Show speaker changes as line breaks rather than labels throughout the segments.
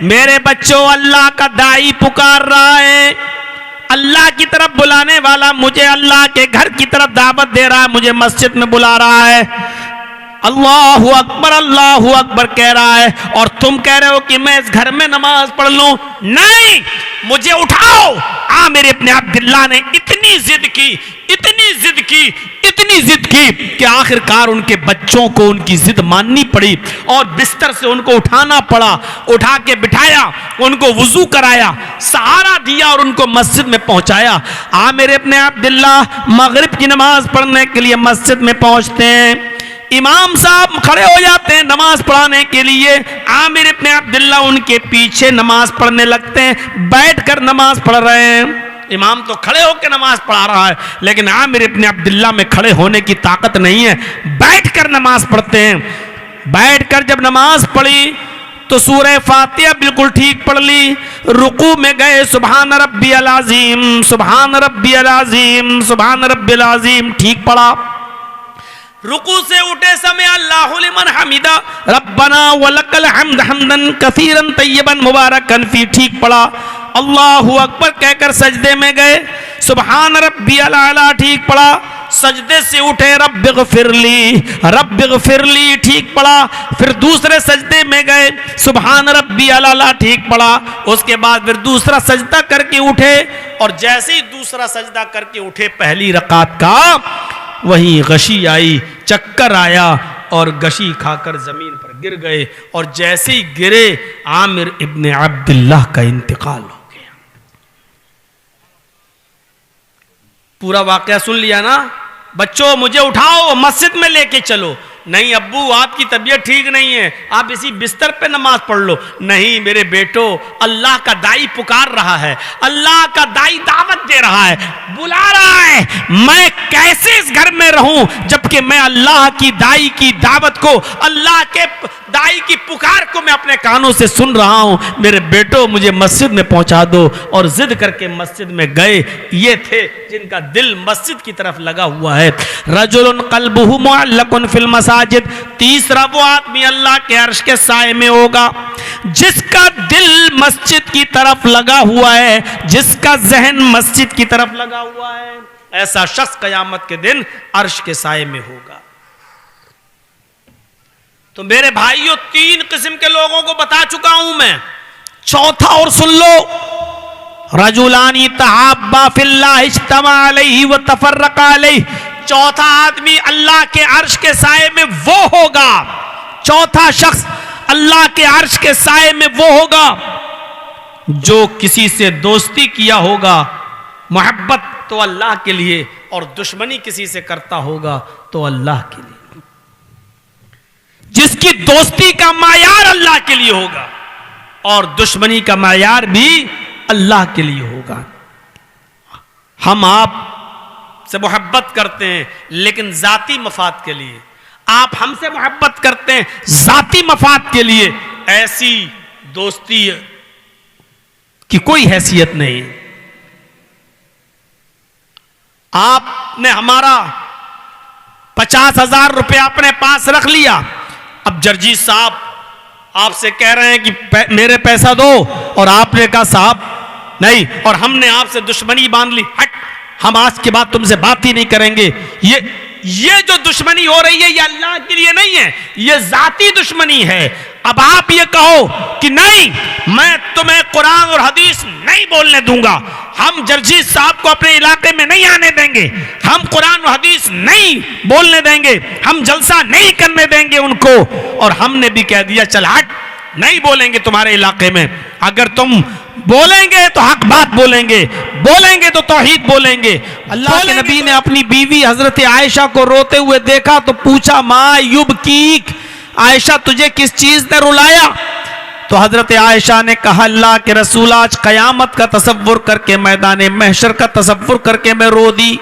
मेरे बच्चों, अल्लाह का दाई पुकार रहा है, अल्लाह की तरफ बुलाने वाला मुझे अल्लाह के घर की तरफ दावत दे रहा है, मुझे मस्जिद में बुला रहा है। अल्लाहु अकबर कह रहा है, और तुम कह रहे हो कि मैं इस घर में नमाज पढ़ लूं। नहीं, मुझे उठाओ। आमिर इब्न अब्दुल्लाह ने इतनी जिद की, इतनी जिद की, इतनी जिद की कि आखिरकार उनके बच्चों को उनकी जिद माननी पड़ी और बिस्तर से उनको उठाना पड़ा। उठा के बिठाया, उनको वुजू कराया, सहारा दिया और उनको मस्जिद में पहुंचाया। आमिर इब्न अब्दुल्लाह मगरिब की नमाज पढ़ने के लिए मस्जिद में पहुंचते हैं। इमाम साहब खड़े हो जाते हैं नमाज पढ़ाने के लिए। आमिर इब्न अब्दुल्लाह उनके पीछे नमाज पढ़ने लगते हैं, बैठकर नमाज पढ़ रहे हैं। इमाम तो खड़े होकर नमाज पढ़ा रहा है, लेकिन आमिर इब्न अब्दुल्लाह में खड़े होने की ताकत नहीं है, बैठकर नमाज पढ़ते हैं। बैठकर जब नमाज पढ़ी तो सूरह फातिहा बिल्कुल ठीक पढ़ ली। रुकू में गए, सुभान रब्बियल अज़ीम, सुभान रब्बियल अज़ीम, सुभान रब्बियल अज़ीम, ठीक पढ़ा। रुकू से उठे समय अल्लाहु लिमन हमिदा, रब्बना वलकल हम्द हम्दन कसीरन तय्यबन मुबारकन फी, ठीक पढ़ा। अल्लाहु अकबर कहकर सजदे में गए, सुभान रब्बियल आला, ठीक पढ़ा। सजदे से उठे, रब्बिगफिरली, रब्बिगफिरली, ठीक पढ़ा। फिर दूसरे सजदे में गए, सुभान रब्बियल आला, ठीक पढ़ा। उसके बाद फिर दूसरा सजदा करके उठे, और जैसे ही दूसरा सजदा करके उठे पहली रकात का, वही गशी आई, चक्कर आया और गशी खाकर जमीन पर गिर गए। और जैसे ही गिरे, आमिर इब्न अब्दुल्लाह का इंतकाल हो गया। पूरा वाकया सुन लिया ना? बच्चों, मुझे उठाओ, मस्जिद में लेके चलो। नहीं अब्बू, आपकी तबीयत ठीक नहीं है, आप इसी बिस्तर पे नमाज पढ़ लो। नहीं मेरे बेटो, अल्लाह का दाई पुकार रहा है, अल्लाह का दाई दावत दे रहा है, बुला रहा है। मैं कैसे इस घर में रहूं जबकि मैं अल्लाह की दाई की दावत को, अल्लाह के दाई की पुकार को मैं अपने कानों से सुन रहा हूं। मेरे बेटो, मुझे मस्जिद में पहुंचा दो। और जिद करके मस्जिद में गए। ये थे जिनका दिल मस्जिद की तरफ लगा हुआ है। रजुलन क़ल्बुहु मुअल्लक़ुन फिल मसाजिद, तीसरा वो आदमी अल्लाह के अर्श के साए में होगा जिसका दिल मस्जिद की तरफ लगा हुआ है, जिसका जहन मस्जिद की तरफ लगा हुआ है। ऐसा शख्स क़यामत के दिन अर्श के साए में होगा। तो मेरे भाइयों, 3 किस्म के लोगों को बता चुका हूं मैं। चौथा और सुन लो, रजुलानी तहाब्बा फिल्लाह इज्तमा अलैहि व तफर्रका अलैहि। चौथा आदमी अल्लाह के अर्श के साए में वो होगा, चौथा शख्स अल्लाह के अर्श के साए में वो होगा जो किसी से दोस्ती किया होगा, मोहब्बत तो अल्लाह के लिए, और दुश्मनी किसी से करता होगा तो अल्लाह के लिए। जिसकी दोस्ती का मायार अल्लाह के लिए होगा और दुश्मनी का मायार भी अल्लाह के लिए होगा। हम आप से मोहब्बत करते हैं लेकिन जाती मफाद के लिए, आप हमसे मोहब्बत करते हैं जाती मफाद के लिए। ऐसी दोस्ती की कोई हैसियत नहीं। आपने हमारा 50,000 रुपया अपने पास रख लिया, अब जर्जी साहब आपसे कह रहे हैं कि मेरे पैसा दो, और आपने कहा साहब नहीं, और हमने आपसे दुश्मनी बांध ली, हट, हम आज के बाद तुमसे बात ही नहीं करेंगे। ये जो दुश्मनी हो रही है ये अल्लाह के लिए नहीं है, ये जाती दुश्मनी है। अब आप ये कहो कि नहीं, मैं तुम्हें कुरान और हदीस नहीं बोलने दूंगा, हम जर्जी साहब को अपने इलाके में नहीं आने देंगे, हम कुरान और हदीस नहीं बोलने देंगे, हम जलसा नहीं करने देंगे उनको। और हमने भी कह दिया चल हट, नहीं बोलेंगे तुम्हारे इलाके में। अगर तुम बोलेंगे तो हक बात बोलेंगे, बोलेंगे तो तौहीद बोलेंगे। अल्लाह के नबी ने अपनी बीवी हजरत आयशा को रोते हुए देखा तो पूछा, माँ युबकीक, आयशा तुझे किस चीज ने रुलाया? तो हजरत आयशा ने कहा, अल्लाह के रसूल, आज कयामत का तसव्वुर करके, मैदान महशर का तसव्वुर करके मैं रो दी,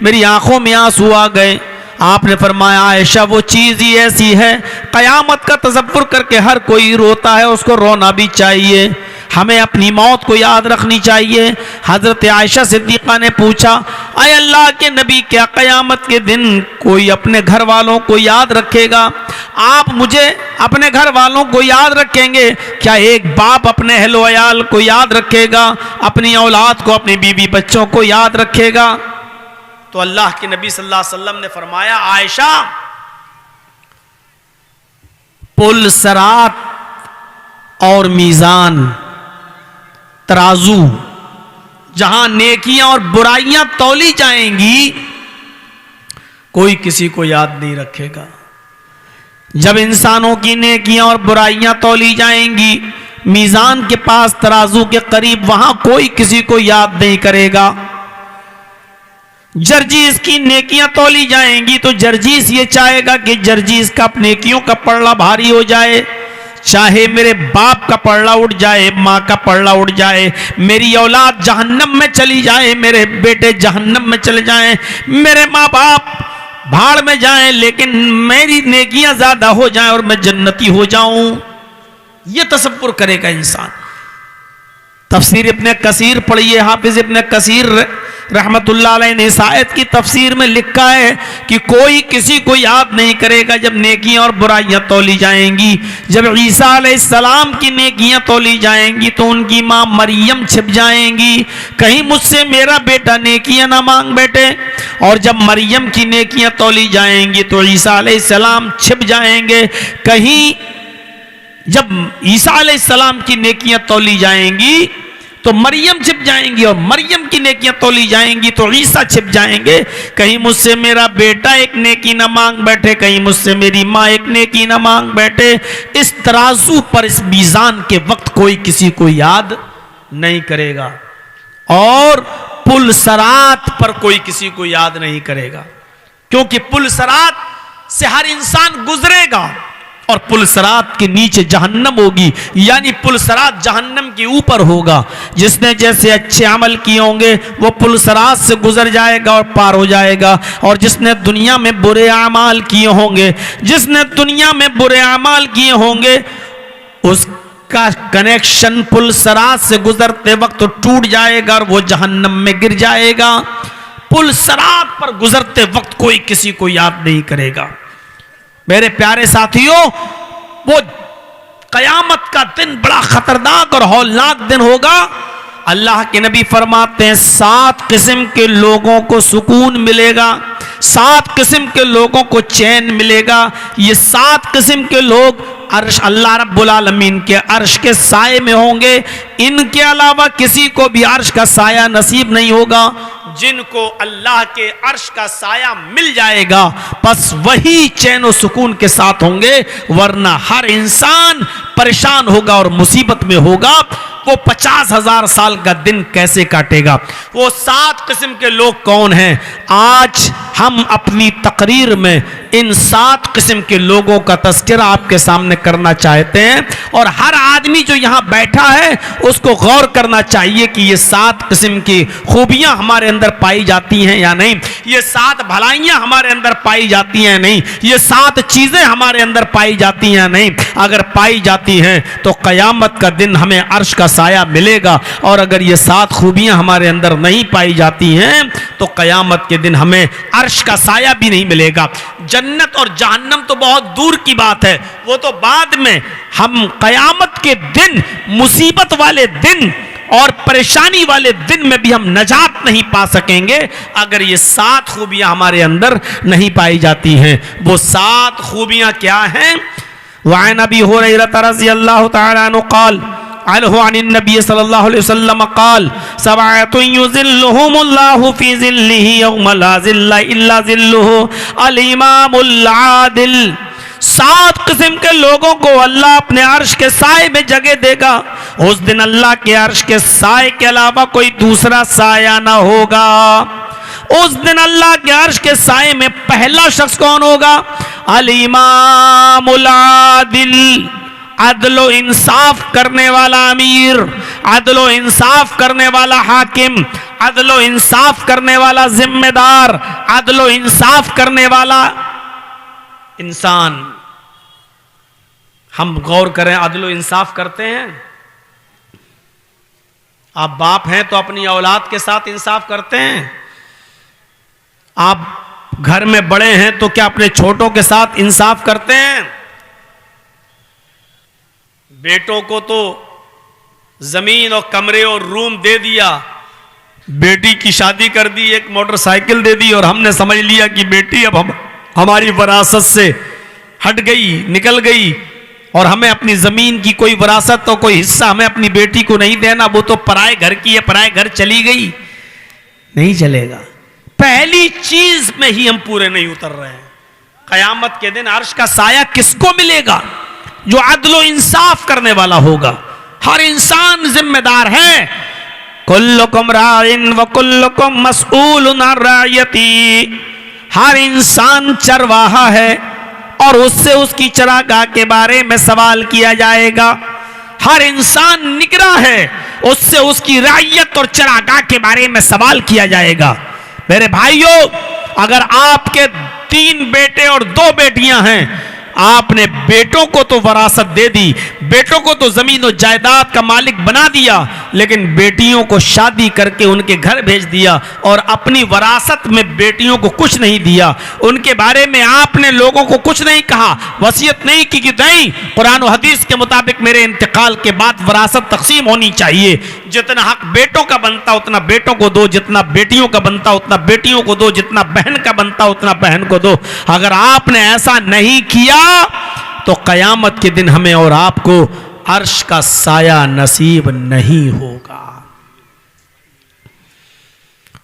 मेरी आंखों में आंसू आ गए। आपने फरमाया, आयशा वो चीज ही ऐसी है, कयामत का तसव्वुर करके हर कोई रोता है, उसको रोना भी चाहिए, हमें अपनी मौत को याद रखनी चाहिए। हजरत आयशा सिद्दीक़ा ने पूछा, आए अल्लाह के नबी, क्या क़यामत के दिन कोई अपने घर वालों को याद रखेगा? आप मुझे अपने घर वालों को याद रखेंगे? क्या एक बाप अपने अहलो अयाल को याद रखेगा? अपनी औलाद को, अपनी बीवी बच्चों को याद रखेगा? तो अल्लाह के नबी सल्लल्लाहु अलैहि वसल्लम ने फरमाया, आयशा, पुल सरात और मीज़ान, तराजू, जहां नेकियां और बुराइयां तौली जाएंगी, कोई किसी को याद नहीं रखेगा। जब इंसानों की नेकियां और बुराइयां तौली जाएंगी मीज़ान के पास, तराजू के करीब, वहां कोई किसी को याद नहीं करेगा। जर्जीस की नेकियां तौली जाएंगी तो जर्जीस ये चाहेगा कि जर्जीस का नेकियों का पल्ला भारी हो जाए, चाहे मेरे बाप का पल्ला उठ जाए, माँ का पल्ला उठ जाए, मेरी औलाद जहन्नम में चली जाए, मेरे बेटे जहन्नम में चले जाएं, मेरे माँ बाप भाड़ में जाएं, लेकिन मेरी नेकियां ज्यादा हो जाएं और मैं जन्नती हो जाऊं, ये तसव्वुर करेगा इंसान। तफसीर इब्ने कसीर पढ़िए, हाफिज इब्ने कसीर रहमतुल्लाह अलैह ने इस आयत की तफसीर में लिखा है कि कोई किसी को याद नहीं करेगा जब नेकियां और बुराइयां तौली जाएंगी। जब ईसा अलैहिस्सलाम की नेकियां तौली जाएंगी तो उनकी मां मरियम छिप जाएंगी, कहीं मुझसे मेरा बेटा नेकियां ना मांग बैठे। और जब मरियम की नेकियां तौली जाएंगी तो ईसा अलैहिस्सलाम छिप जाएंगे, कहीं जब ईसा अलैहिस्सलाम की नेकियां तौली जाएंगी तो मरियम छिप जाएंगी, और मरियम की नेकियां तौली जाएंगी तो ईसा छिप जाएंगे, कहीं मुझसे मेरा बेटा एक नेकी न मांग बैठे, कहीं मुझसे मेरी माँ एक नेकी न मांग बैठे। इस तराजू पर, इस मीज़ान के वक्त कोई किसी को याद नहीं करेगा, और पुल सरात पर कोई किसी को याद नहीं करेगा, क्योंकि पुल सरात से हर इंसान गुजरेगा और पुल सरात के नीचे जहन्नम होगी, यानी पुल सरात जहन्नम के ऊपर होगा। जिसने जैसे अच्छे अमल किए होंगे वो पुल सरात से गुजर जाएगा और पार हो जाएगा, और जिसने दुनिया में बुरे अमाल किए होंगे, जिसने दुनिया में बुरे अमाल किए होंगे, उसका कनेक्शन पुल सरात से गुजरते वक्त टूट जाएगा और वो जहन्नम में गिर जाएगा। पुल सरात पर गुजरते वक्त कोई किसी को याद नहीं करेगा। मेरे प्यारे साथियों, वो कयामत का दिन बड़ा खतरनाक और हौलनाक दिन होगा। अल्लाह के नबी फरमाते हैं 7 किस्म के लोगों को सुकून मिलेगा, 7 किस्म के लोगों को चैन मिलेगा। ये 7 किस्म के लोग अर्श, अल्लाह रब्बुल आलमीन के अर्श के साए में होंगे। इनके अलावा किसी को भी अर्श का साया नसीब नहीं होगा। जिनको अल्लाह के अर्श का साया मिल जाएगा बस वही चैन और सुकून के साथ होंगे, वरना हर इंसान परेशान होगा और मुसीबत में होगा। वो 50,000 साल का दिन कैसे काटेगा? वो 7 किस्म के लोग कौन हैं? आज हम अपनी तकरीर में इन 7 किस्म के लोगों का तज़किरा आपके सामने करना चाहते हैं, और हर आदमी जो यहाँ बैठा है उसको गौर करना चाहिए कि ये 7 किस्म की खूबियाँ हमारे अंदर पाई जाती हैं या नहीं, ये 7 भलाइयाँ हमारे अंदर पाई जाती हैं नहीं, ये 7 चीज़ें हमारे अंदर पाई जाती हैं नहीं। अगर पाई जाती हैं तो क़यामत का दिन हमें अर्श का साया मिलेगा, और अगर ये 7 खूबियाँ हमारे अंदर नहीं पाई जाती हैं तो क़यामत के दिन हमें अर्श का साया भी नहीं मिलेगा। जन्नत और जहन्नम तो बहुत दूर की बात है, वो तो बाद में। हम क़यामत के दिन, मुसीबत वाले दिन और परेशानी वाले दिन में भी हम नजात नहीं पा सकेंगे अगर ये 7 खूबियां हमारे अंदर नहीं पाई जाती हैं। वो 7 खूबियां क्या हैं? वअन अबी हुरैरा रज़ियल्लाहु तआला अन्हु क़ाल अलहु अनिन नबी सल्लल्लाहु अलैहि वसल्लम क़ाल सबअतुन युज़िल्लुहुमुल्लाहु फ़ी ज़िल्लिही यौमा ला ज़िल्ला इल्ला ज़िल्लुहु अल इमामुल आदिल। 7 किस्म के लोगों को अल्लाह अपने अर्श के साए में जगह देगा। उस दिन अल्लाह के अर्श के साए के अलावा कोई दूसरा साया ना होगा। उस दिन अल्लाह के अर्श के साए में पहला शख्स कौन होगा? अल इमामुल आदिल, अदलो इंसाफ करने वाला अमीर, अदलो इंसाफ करने वाला हाकिम, अदलो इंसाफ करने वाला जिम्मेदार, अदलो इंसाफ करने वाला इंसान। हम गौर करें, अदलो इंसाफ करते हैं? आप बाप हैं तो अपनी औलाद के साथ इंसाफ करते हैं? आप घर में बड़े हैं तो क्या अपने छोटों के साथ इंसाफ करते हैं? बेटों को तो जमीन और कमरे और रूम दे दिया, बेटी की शादी कर दी, एक मोटरसाइकिल दे दी और हमने समझ लिया कि बेटी अब हमारी विरासत से हट गई, निकल गई और हमें अपनी जमीन की कोई विरासत तो कोई हिस्सा हमें अपनी बेटी को नहीं देना, वो तो पराए घर की है, पराए घर चली गई। नहीं चलेगा। पहली चीज में ही हम पूरे नहीं उतर रहे हैं। कयामत के दिन अर्श का साया किसको मिलेगा? जो अदलो इंसाफ करने वाला होगा। हर इंसान जिम्मेदार है। कुल्लुकुम राइन व कुल्लुकुम मसऊलुन अन रायती। हर इंसान चरवाहा है और उससे उसकी चरागाह के बारे में सवाल किया जाएगा। हर इंसान निगरां है, उससे उसकी रायत और चरागाह के बारे में सवाल किया जाएगा। मेरे भाइयों, अगर आपके 3 बेटे और 2 बेटियां हैं, आपने बेटों को तो वरासत दे दी, बेटों को तो जमीन और जायदाद का मालिक बना दिया, लेकिन बेटियों को शादी करके उनके घर भेज दिया और अपनी वरासत में बेटियों को कुछ नहीं दिया। उनके बारे में आपने लोगों को कुछ नहीं कहा, वसीयत नहीं की कि नहीं, कुरान और हदीस के मुताबिक मेरे इंतकाल के बाद वरासत तकसीम होनी चाहिए। जितना हक बेटों का बनता उतना बेटों को दो, जितना बेटियों का बनता उतना बेटियों को दो, जितना बहन का बनता उतना बहन को दो। अगर आपने ऐसा नहीं किया तो कयामत के दिन हमें और आपको अर्श का साया नसीब नहीं होगा।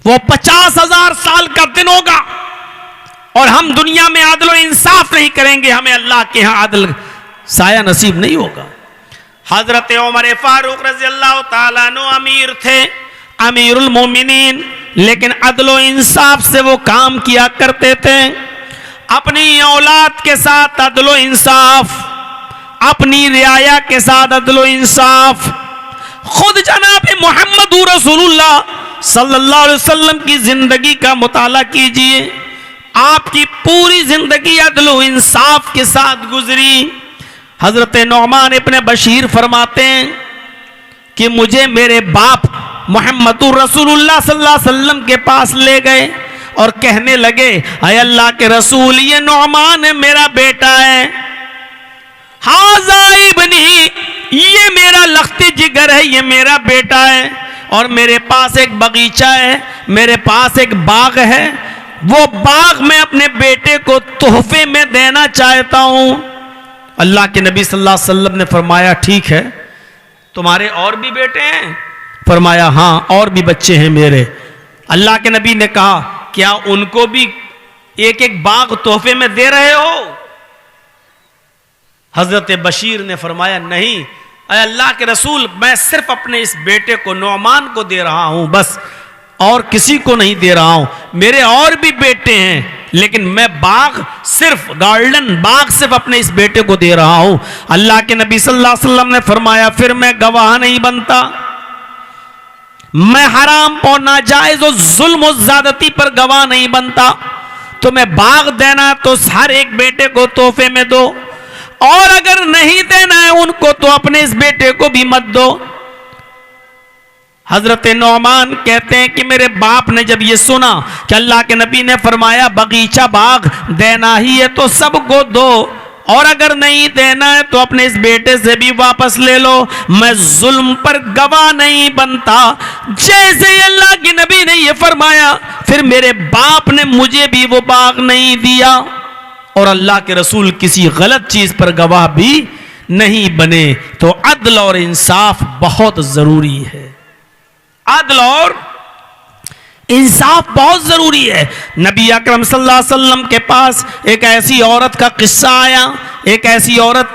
वो 50,000 साल का दिन होगा और हम दुनिया में आदल इंसाफ नहीं करेंगे, हमें अल्लाह के यहां आदल साया नसीब नहीं होगा। हजरत उमर फारूक रजी अल्लाह ताला अन्हु अमीर थे, अमीरुल मोमिनीन, लेकिन अदलो इंसाफ से वो काम किया करते थे। अपनी औलाद के साथ अदलो इंसाफ, अपनी रियाया के साथ अदलो इंसाफ। खुद जनाब मोहम्मद रसूलुल्लाह सल्लल्लाहु अलैहि वसल्लम की जिंदगी का मुताला कीजिए। आपकी पूरी जिंदगी अदलो इंसाफ के साथ गुजरी। हजरत नौमान इब्न बशीर फरमाते हैं कि मुझे मेरे बाप मोहम्मद रसूलुल्लाह सल्लल्लाहु अलैहि वसल्लम के पास ले गए और कहने लगे, अय अल्लाह के रसूल, ये नौमान मेरा बेटा है, हाज़ा इब्नी, ये मेरा लख्ते जिगर है, ये मेरा बेटा है और मेरे पास एक बगीचा है, मेरे पास एक बाग है, वो बाग मैं अपने बेटे को तोहफे में देना चाहता हूं। अल्लाह के नबी सल्लल्लाहु अलैहि वसल्लम ने फरमाया, ठीक है, तुम्हारे और भी बेटे हैं? फरमाया, हां, और भी बच्चे हैं मेरे। अल्लाह के नबी ने कहा, क्या उनको भी एक एक बाग तोहफे में दे रहे हो? हजरत बशीर ने फरमाया, नहीं अय अल्लाह के रसूल, मैं सिर्फ अपने इस बेटे को नौमान को दे रहा हूं, बस, और किसी को नहीं दे रहा हूं। मेरे और भी बेटे हैं, लेकिन मैं बाग, सिर्फ गार्डन बाग सिर्फ अपने इस बेटे को दे रहा हूं। अल्लाह के नबी सल्लल्लाहु अलैहि वसल्लम ने फरमाया, फिर मैं गवाह नहीं बनता, मैं हराम और नाजायज और जुल्म और ज्यादती पर गवाह नहीं बनता। तो मैं बाग देना तो हर एक बेटे को तोहफे में दो, और अगर नहीं देना है उनको तो अपने इस बेटे को भी मत दो। हजरत नौमान कहते हैं कि मेरे बाप ने जब ये सुना कि अल्लाह के नबी ने फरमाया बगीचा बाग देना ही है तो सबको दो, और अगर नहीं देना है तो अपने इस बेटे से भी वापस ले लो, मैं जुल्म पर गवाह नहीं बनता। जैसे अल्लाह के नबी ने यह फरमाया, फिर मेरे बाप ने मुझे भी वो बाग नहीं दिया, और अल्लाह के रसूल किसी गलत चीज पर गवाह भी नहीं बने। तो अदल और इंसाफ बहुत जरूरी है। अदल और इंसाफ बहुत जरूरी है। नबी अकरम सल्लल्लाहु अलैहि वसल्लम के पास एक ऐसी औरत का किस्सा आया, एक ऐसी औरत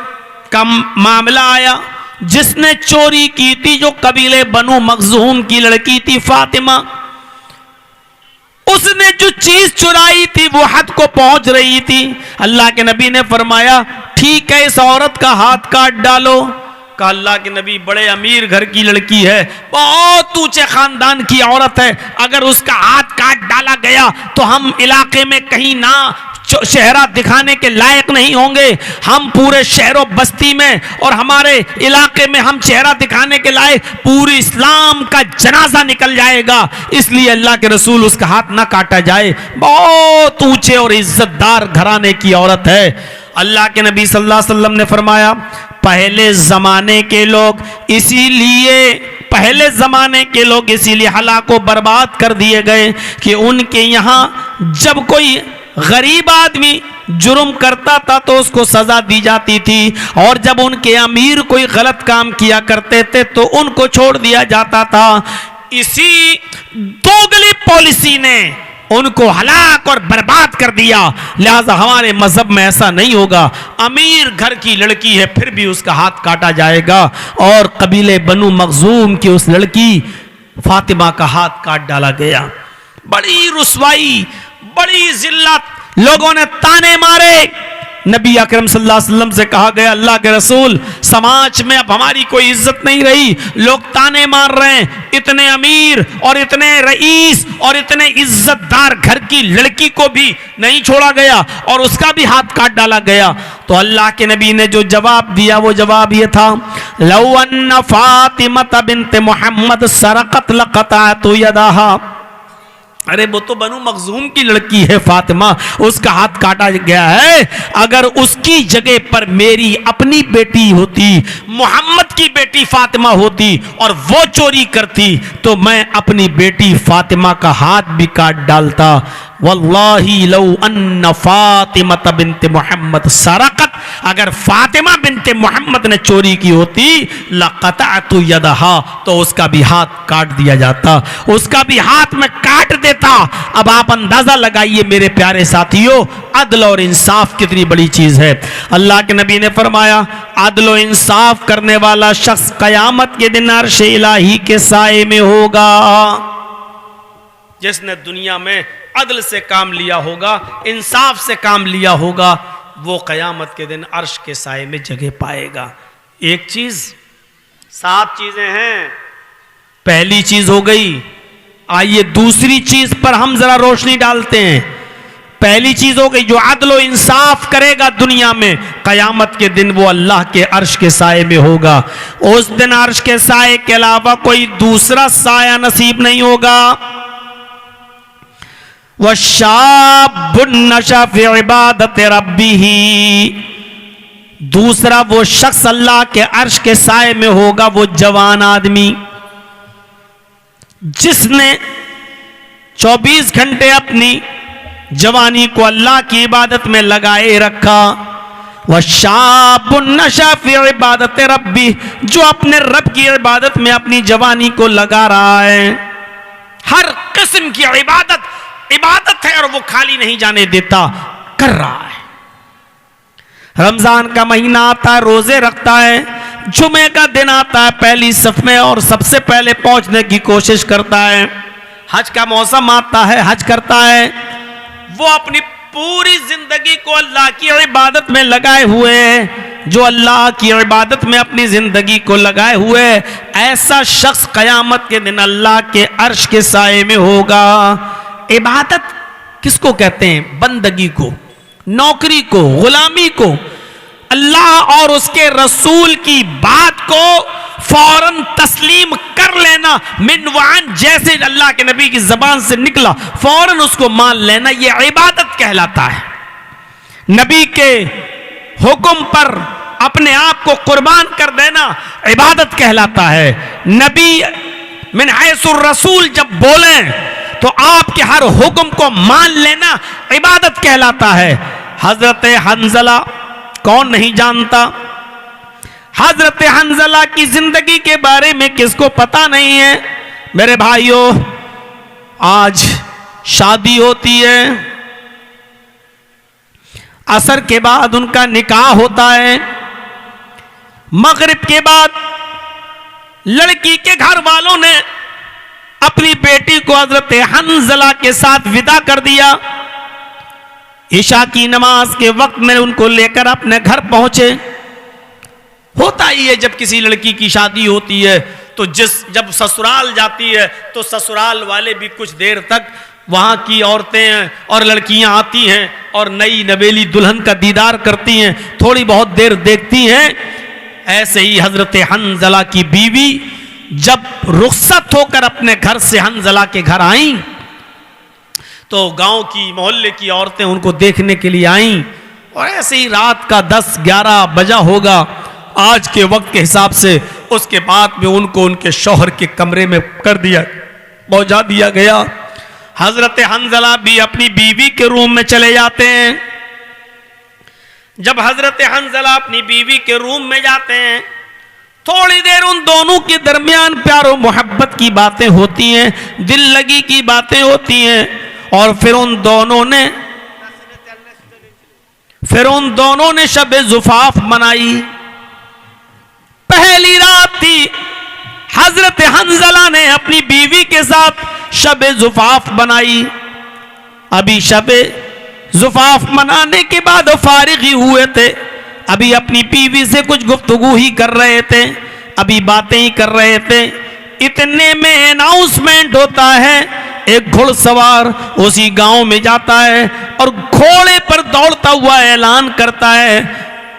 का मामला आया जिसने चोरी की थी, जो कबीले बनु मखजूम की लड़की थी फातिमा। उसने जो चीज चुराई थी वो हद को पहुंच रही थी। अल्लाह के नबी ने फरमाया, ठीक है, इस औरत का हाथ काट डालो। कहा, अल्लाह के नबी, बड़े अमीर घर की लड़की है, बहुत ऊंचे खानदान की औरत है, अगर उसका हाथ काट डाला गया तो हम इलाके में कहीं ना चेहरा दिखाने के लायक नहीं होंगे। हम पूरे शहरों बस्ती में और हमारे इलाके में हम चेहरा दिखाने के लायक, पूरी इस्लाम का जनाजा निकल जाएगा। इसलिए अल्लाह के रसूल उसका हाथ ना काटा जाए। बहुत ऊंचे और इज्जतदार घराने की औरत है। अल्लाह के नबी सल्लल्लाहु अलैहि वसल्लम ने फरमाया, पहले जमाने के लोग इसीलिए हलाको बर्बाद कर दिए गए कि उनके यहाँ जब कोई गरीब आदमी जुर्म करता था तो उसको सजा दी जाती थी, और जब उनके अमीर कोई गलत काम किया करते थे तो उनको छोड़ दिया जाता था। इसी दोगली पॉलिसी ने उनको हलाक और बर्बाद कर दिया। लिहाजा हमारे मजहब में ऐसा नहीं होगा। अमीर घर की लड़की है फिर भी उसका हाथ काटा जाएगा, और कबीले बनु मखजूम की उस लड़की फातिमा का हाथ काट डाला गया। बड़ी रुसवाई, बड़ी जिल्लत, लोगों ने ताने मारे। नबी अकरम सल्लल्लाहु अलैहि वसल्लम से कहा गया, अल्लाह के रसूल, समाज में अब हमारी कोई इज्जत नहीं रही, लोग ताने मार रहे हैं। इतने अमीर और इतने रईस और इतने इज्जतदार घर की लड़की को भी नहीं छोड़ा गया और उसका भी हाथ काट डाला गया। तो अल्लाह के नबी ने जो जवाब दिया वो जवाब ये था, लौ अन्न फातिमा बिन्त मोहम्मद सरकत लक़तअतु यदहा। अरे वो तो बनु मखजूम की लड़की है फातिमा, उसका हाथ काटा गया है। अगर उसकी जगह पर मेरी अपनी बेटी होती, मोहम्मद की बेटी फातिमा होती और वो चोरी करती तो मैं अपनी बेटी फातिमा का हाथ भी काट डालता। वल्लाही लौ अन्न फातिमा बिन्त मोहम्मद सरकत, अगर फातिमा बिन्त मोहम्मद ने चोरी की होती लक़तअतु यदहा, तो उसका भी हाथ काट दिया जाता, उसका भी हाथ में काट देता। अब आप अंदाजा लगाइए मेरे प्यारे साथियों, अदल और इंसाफ कितनी बड़ी चीज है। अल्लाह के नबी ने फरमाया, अदल और इंसाफ करने वाला शख्स कयामत के दिन अर्श इलाही के साए में होगा। जिसने दुनिया में अदल से काम लिया होगा, इंसाफ से काम लिया होगा, वो कयामत के दिन अर्श के साए में जगह पाएगा। एक चीज, 7 चीजें हैं। पहली चीज हो गई। आइए दूसरी चीज पर हम जरा रोशनी डालते हैं। पहली चीज हो गई, जो अदल और इंसाफ करेगा दुनिया में, कयामत के दिन वो अल्लाह के अर्श के साए में होगा। उस दिन अर्श के साए के अलावा कोई दूसरा साया नसीब नहीं होगा। वशाबुन नशा फी इबादत रब्बिही, दूसरा वो शख्स अल्लाह के अर्श के साए में होगा, वो जवान आदमी जिसने 24 घंटे अपनी जवानी को अल्लाह की इबादत में लगाए रखा। वशाबुन नशा फी इबादत रब्बी, जो अपने रब की इबादत में अपनी जवानी को लगा रहा है। हर किस्म की इबादत है और वो खाली नहीं जाने देता, कर रहा है। रमजान का महीना आता है, रोजे रखता है, जुमे का दिन आता है, पहली सफ में और सबसे पहले पहुंचने की कोशिश करता है। हज का मौसम आता है, हज करता है। वो अपनी पूरी जिंदगी को अल्लाह की इबादत में लगाए हुए हैं। जो अल्लाह की इबादत में अपनी जिंदगी को लगाए हुए, ऐसा शख्स कयामत के दिन अल्लाह के अर्श के साए में होगा। इबादत किसको कहते हैं? बंदगी को, नौकरी को, गुलामी को। अल्लाह और उसके रसूल की बात को फौरन तस्लीम कर लेना, मिनवान जैसे अल्लाह के नबी की जबान से निकला फौरन उसको मान लेना, यह इबादत कहलाता है। नबी के हुक्म पर अपने आप को कुर्बान कर देना इबादत कहलाता है। नबी मिन हैसुर रसूल जब बोले तो आपके हर हुक्म को मान लेना इबादत कहलाता है। हजरत हंजला, कौन नहीं जानता हजरत हंजला की जिंदगी के बारे में, किसको पता नहीं है? मेरे भाइयों, आज शादी होती है, असर के बाद उनका निकाह होता है, मगरिब के बाद लड़की के घर वालों ने अपनी बेटी को हजरत हंजला के साथ विदा कर दिया। ईशा की नमाज के वक्त में उनको लेकर अपने घर पहुंचे। होता ही है जब किसी लड़की की शादी होती है तो जब ससुराल जाती है तो ससुराल वाले भी कुछ देर तक, वहां की औरतें और लड़कियां आती हैं और नई नवेली दुल्हन का दीदार करती हैं, थोड़ी बहुत देर देखती हैं। ऐसे ही हजरत हंजला की बीवी जब रुखसत होकर अपने घर से हंजला के घर आईं तो गांव की मोहल्ले की औरतें उनको देखने के लिए आईं। और ऐसे ही रात का 10-11 बजा होगा आज के वक्त के हिसाब से। उसके बाद में उनको उनके शौहर के कमरे में कर दिया, पहुंचा दिया गया। हजरत हंजला भी अपनी बीवी के रूम में चले जाते हैं। जब हजरत हंजला अपनी बीवी के रूम में जाते हैं, थोड़ी देर उन दोनों के दरमियान प्यार और मोहब्बत की बातें होती हैं, दिल लगी की बातें होती हैं। और फिर उन दोनों ने शब जुफाफ मनाई। पहली रात थी, हजरत हंजला ने अपनी बीवी के साथ शब जुफाफ बनाई। अभी शब जुफाफ मनाने के बाद फारिग ही हुए थे, अभी अपनी बीवी से कुछ गुफ्तगू ही कर रहे थे, अभी बातें ही कर रहे थे। इतने में अनाउंसमेंट होता है, एक घुड़सवार उसी गांव में जाता है और घोड़े पर दौड़ता हुआ ऐलान करता है,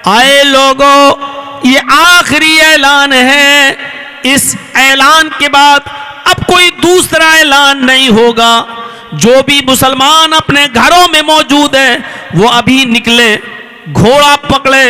आए लोगों, ये आखिरी ऐलान है, इस ऐलान के बाद अब कोई दूसरा ऐलान नहीं होगा। जो भी मुसलमान अपने घरों में मौजूद है वो अभी निकले, घोड़ा पकड़े,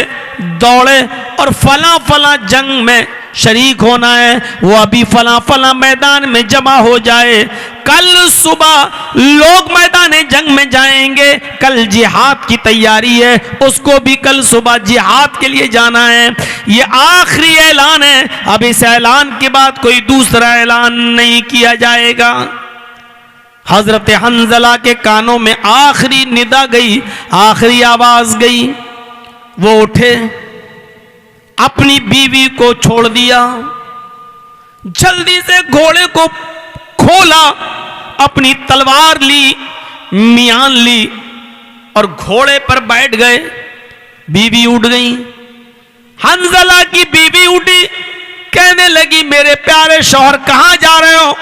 दौड़े और फला फला जंग में शरीक होना है, वो अभी फला फला मैदान में जमा हो जाए। कल सुबह लोग मैदान जंग में जाएंगे, कल जिहाद की तैयारी है, उसको भी कल सुबह जिहाद के लिए जाना है। ये आखिरी ऐलान है, अब इस ऐलान के बाद कोई दूसरा ऐलान नहीं किया जाएगा। हजरत हंजला के कानों में आखिरी निदा गई, आखिरी आवाज गई। वो उठे, अपनी बीवी को छोड़ दिया, जल्दी से घोड़े को खोला, अपनी तलवार ली, मियान ली और घोड़े पर बैठ गए। बीवी उठ गई, हंजला की बीवी उठी, कहने लगी, मेरे प्यारे शौहर कहां जा रहे हो?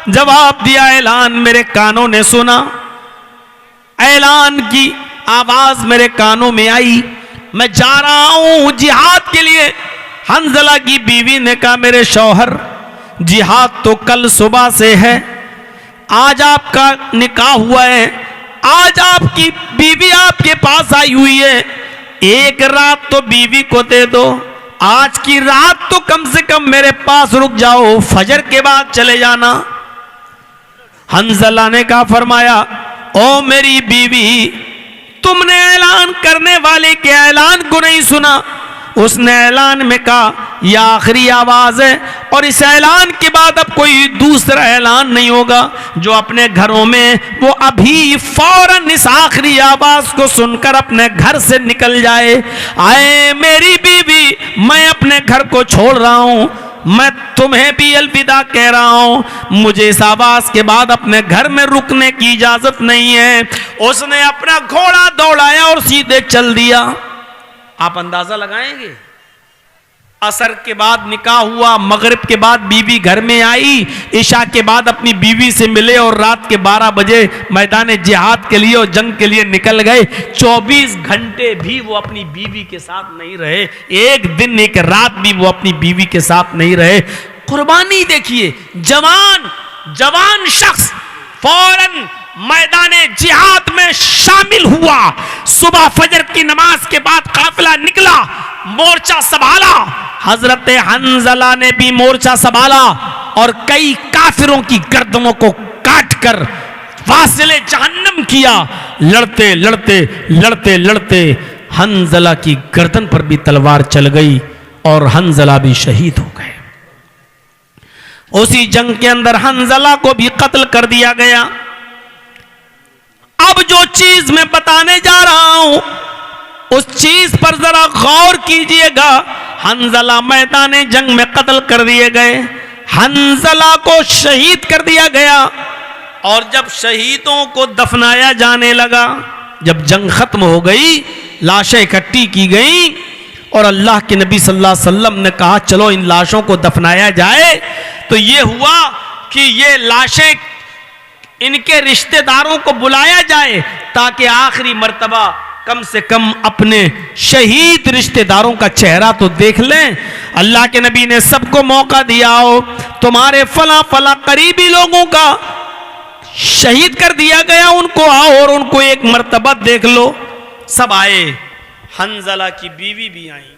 जवाब दिया, ऐलान मेरे कानों ने सुना, ऐलान की आवाज मेरे कानों में आई, मैं जा रहा हूं जिहाद के लिए। हंजला की बीवी ने कहा, मेरे शौहर, जिहाद तो कल सुबह से है, आज आपका निकाह हुआ है, आज आपकी बीवी आपके पास आई हुई है, एक रात तो बीवी को दे दो, आज की रात तो कम से कम मेरे पास रुक जाओ, फजर के बाद चले जाना। हंजला ने कहा, फरमाया, ओ मेरी बीवी, तुमने ऐलान करने वाले के ऐलान को नहीं सुना? उसने ऐलान में कहा, यह आखिरी आवाज है और इस ऐलान के बाद अब कोई दूसरा ऐलान नहीं होगा। जो अपने घरों में वो अभी फौरन इस आखिरी आवाज को सुनकर अपने घर से निकल जाए। आए मेरी बीवी, मैं अपने घर को छोड़ रहा हूं, मैं तुम्हें भी अलविदा कह रहा हूं, मुझे इस आवाज के बाद अपने घर में रुकने की इजाजत नहीं है। उसने अपना घोड़ा दौड़ाया और सीधे चल दिया। आप अंदाजा लगाएंगे, असर के बाद निकाह हुआ, मगरिब के बाद बीवी घर में आई, इशा के बाद अपनी बीवी से मिले और रात के 12 बजे मैदान जिहाद के लिए और जंग के लिए निकल गए। 24 घंटे भी वो अपनी बीवी के साथ नहीं रहे, एक दिन एक रात भी वो अपनी बीवी के साथ नहीं रहे। कुर्बानी देखिए, जवान शख्स फौरन मैदान जिहाद में शामिल हुआ। सुबह फजर की नमाज के बाद काफिला निकला, मोर्चा संभाला। हजरत हंजला ने भी मोर्चा संभाला और कई काफिरों की गर्दनों को काटकर फासिले जहन्नम किया। लड़ते लड़ते लड़ते लड़ते हंजला की गर्दन पर भी तलवार चल गई और हंजला भी शहीद हो गए। उसी जंग के अंदर हंजला को भी कत्ल कर दिया गया। अब जो चीज मैं बताने जा रहा हूं उस चीज पर जरा गौर कीजिएगा। हंजला मैदान जंग में कत्ल कर दिए गए, हंजला को शहीद कर दिया गया। और जब शहीदों को दफनाया जाने लगा, जब जंग खत्म हो गई, लाशें इकट्ठी की गई और अल्लाह के नबी सल्लल्लाहु अलैहि वसल्लम ने कहा चलो इन लाशों को दफनाया जाए। तो ये हुआ कि ये लाशें इनके रिश्तेदारों को बुलाया जाए ताकि आखिरी मर्तबा कम से कम अपने शहीद रिश्तेदारों का चेहरा तो देख लें। अल्लाह के नबी ने सबको मौका दिया हो, तुम्हारे फला फला करीबी लोगों का शहीद कर दिया गया, उनको आओ और उनको एक मर्तबा देख लो। सब आए, हंजला की बीवी भी आई।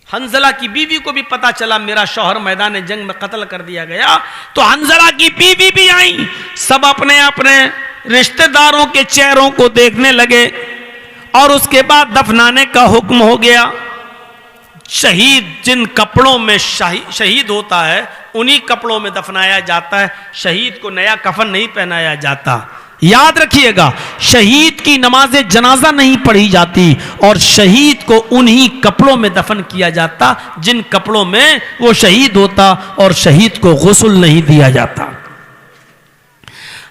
हंजला की बीवी को भी पता चला मेरा शौहर मैदान जंग में कत्ल कर दिया गया, तो हंजला की बीवी भी आई। सब अपने अपने रिश्तेदारों के चेहरों को देखने लगे और उसके बाद दफनाने का हुक्म हो गया। शहीद जिन कपड़ों में शहीद होता है उन्हीं कपड़ों में दफनाया जाता है, शहीद को नया कफन नहीं पहनाया जाता। याद रखिएगा, शहीद की नमाज जनाजा नहीं पढ़ी जाती और शहीद को उन्हीं कपड़ों में दफन किया जाता जिन कपड़ों में वो शहीद होता, और शहीद को गुस्ल नहीं दिया जाता।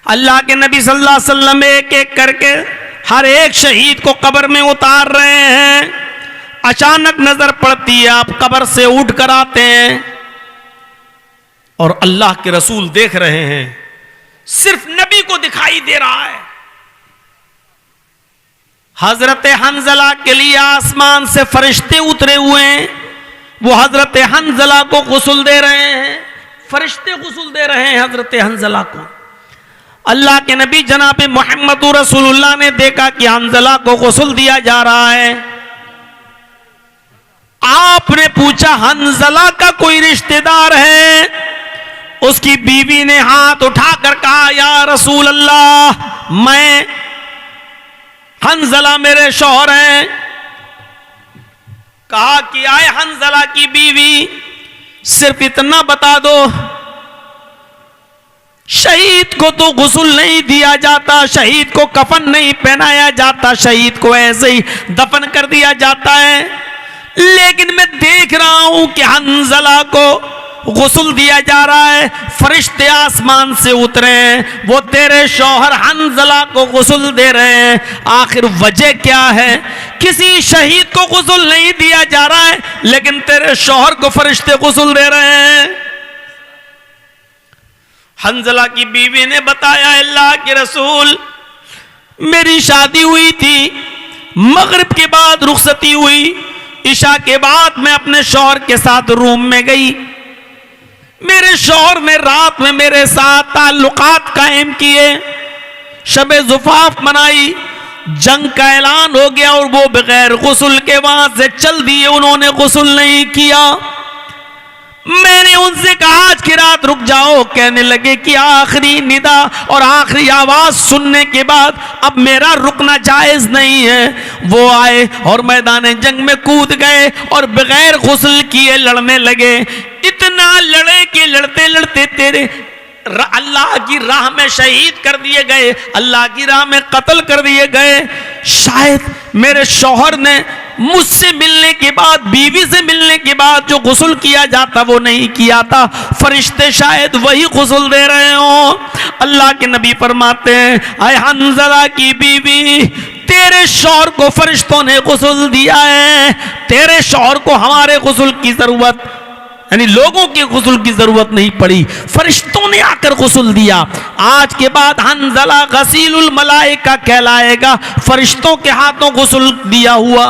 अल्लाह के नबी सल्लल्लाहु अलैहि वसल्लम एक एक करके हर एक शहीद को कब्र में उतार रहे हैं। अचानक नजर पड़ती है, आप कब्र से उठ कर आते हैं और अल्लाह के रसूल देख रहे हैं, सिर्फ नबी को दिखाई दे रहा है। हजरत हंजला के लिए आसमान से फरिश्ते उतरे हुए हैं, वो हजरत हंजला को गुस्ल दे रहे हैं, फरिश्ते गुस्ल दे रहे हैं हजरत हंजला को। अल्लाह के नबी जनाब मोहम्मद रसूलुल्लाह ने देखा कि हंजला को गुस्ल दिया जा रहा है। आपने पूछा हंजला का कोई रिश्तेदार है? उसकी बीवी ने हाथ उठाकर कहा, या रसूल अल्लाह, मैं हंजला मेरे शौहर हैं। कहा कि आए हंजला की बीवी, सिर्फ इतना बता दो, शहीद को तो गुस्ल नहीं दिया जाता, शहीद को कफन नहीं पहनाया जाता, शहीद को ऐसे ही दफन कर दिया जाता है, लेकिन मैं देख रहा हूं कि हंजला को गुस्ल दिया जा रहा है, फरिश्ते आसमान से उतरे हैं, वो तेरे शौहर हंजला को गुस्ल दे रहे हैं। आखिर वजह क्या है? किसी शहीद को गुस्ल नहीं दिया जा रहा है, लेकिन तेरे शौहर को फरिश्ते गुस्ल दे रहे हैं। हंजला की बीवी ने बताया, अल्लाह के रसूल, मेरी शादी हुई थी, मगरिब के बाद रुखसती हुई, इशा के बाद मैं अपने शौहर के साथ रूम में गई। मेरे शौहर ने रात में मेरे साथ ताल्लुकात कायम किए, शबे ज़ुफ़ाफ़ मनाई, जंग का ऐलान हो गया और वो बगैर गुस्ल के वहां से चल दिए, उन्होंने गुस्ल नहीं किया। मैंने उनसे कहा आज की रात रुक जाओ, कहने लगे कि आखिरी निदा और आखिरी आवाज सुनने के बाद अब मेरा रुकना जायज नहीं है। वो आए और मैदान जंग में कूद गए और बगैर गुस्ल किए लड़ने लगे। इतना लड़े कि लड़ते लड़ते तेरे अल्लाह की राह में शहीद कर दिए गए, अल्लाह की राह में कत्ल कर दिए गए। शायद मेरे शौहर ने मुझसे मिलने के बाद, बीवी से मिलने के बाद जो गुस्ल किया जाता वो नहीं किया था, फरिश्ते शायद वही गुस्ल दे रहे हो। अल्लाह के नबी फरमाते हैं, आए हंजला की बीवी, तेरे शौहर को फरिश्तों ने गुस्ल दिया है, तेरे शौहर को हमारे गुस्ल की जरूरत, यानी लोगों के गुस्ल की जरूरत नहीं पड़ी, फरिश्तों ने आकर गुस्ल दिया। आज के बाद हंजला गसीलुल मलाइका कहलाएगा, फरिश्तों के हाथों गुस्ल दिया हुआ।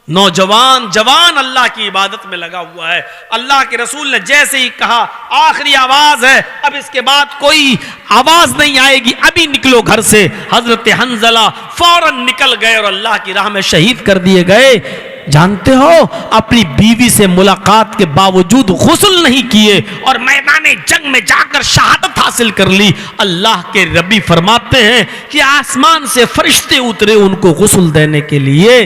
नौजवान जवान अल्लाह की इबादत में लगा हुआ है। अल्लाह के रसूल ने जैसे ही कहा आखिरी आवाज है, अब इसके बाद कोई आवाज नहीं आएगी, अभी निकलो घर से, हजरत हंजला फौरन निकल गए और अल्लाह की राह में शहीद कर दिए गए। जानते हो, अपनी बीवी से मुलाकात के बावजूद गुस्ल नहीं किए और मैदान जंग में जाकर शहादत हासिल कर ली। अल्लाह के रबी फरमाते हैं कि आसमान से फरिश्ते उतरे उनको गुस्ल देने के लिए।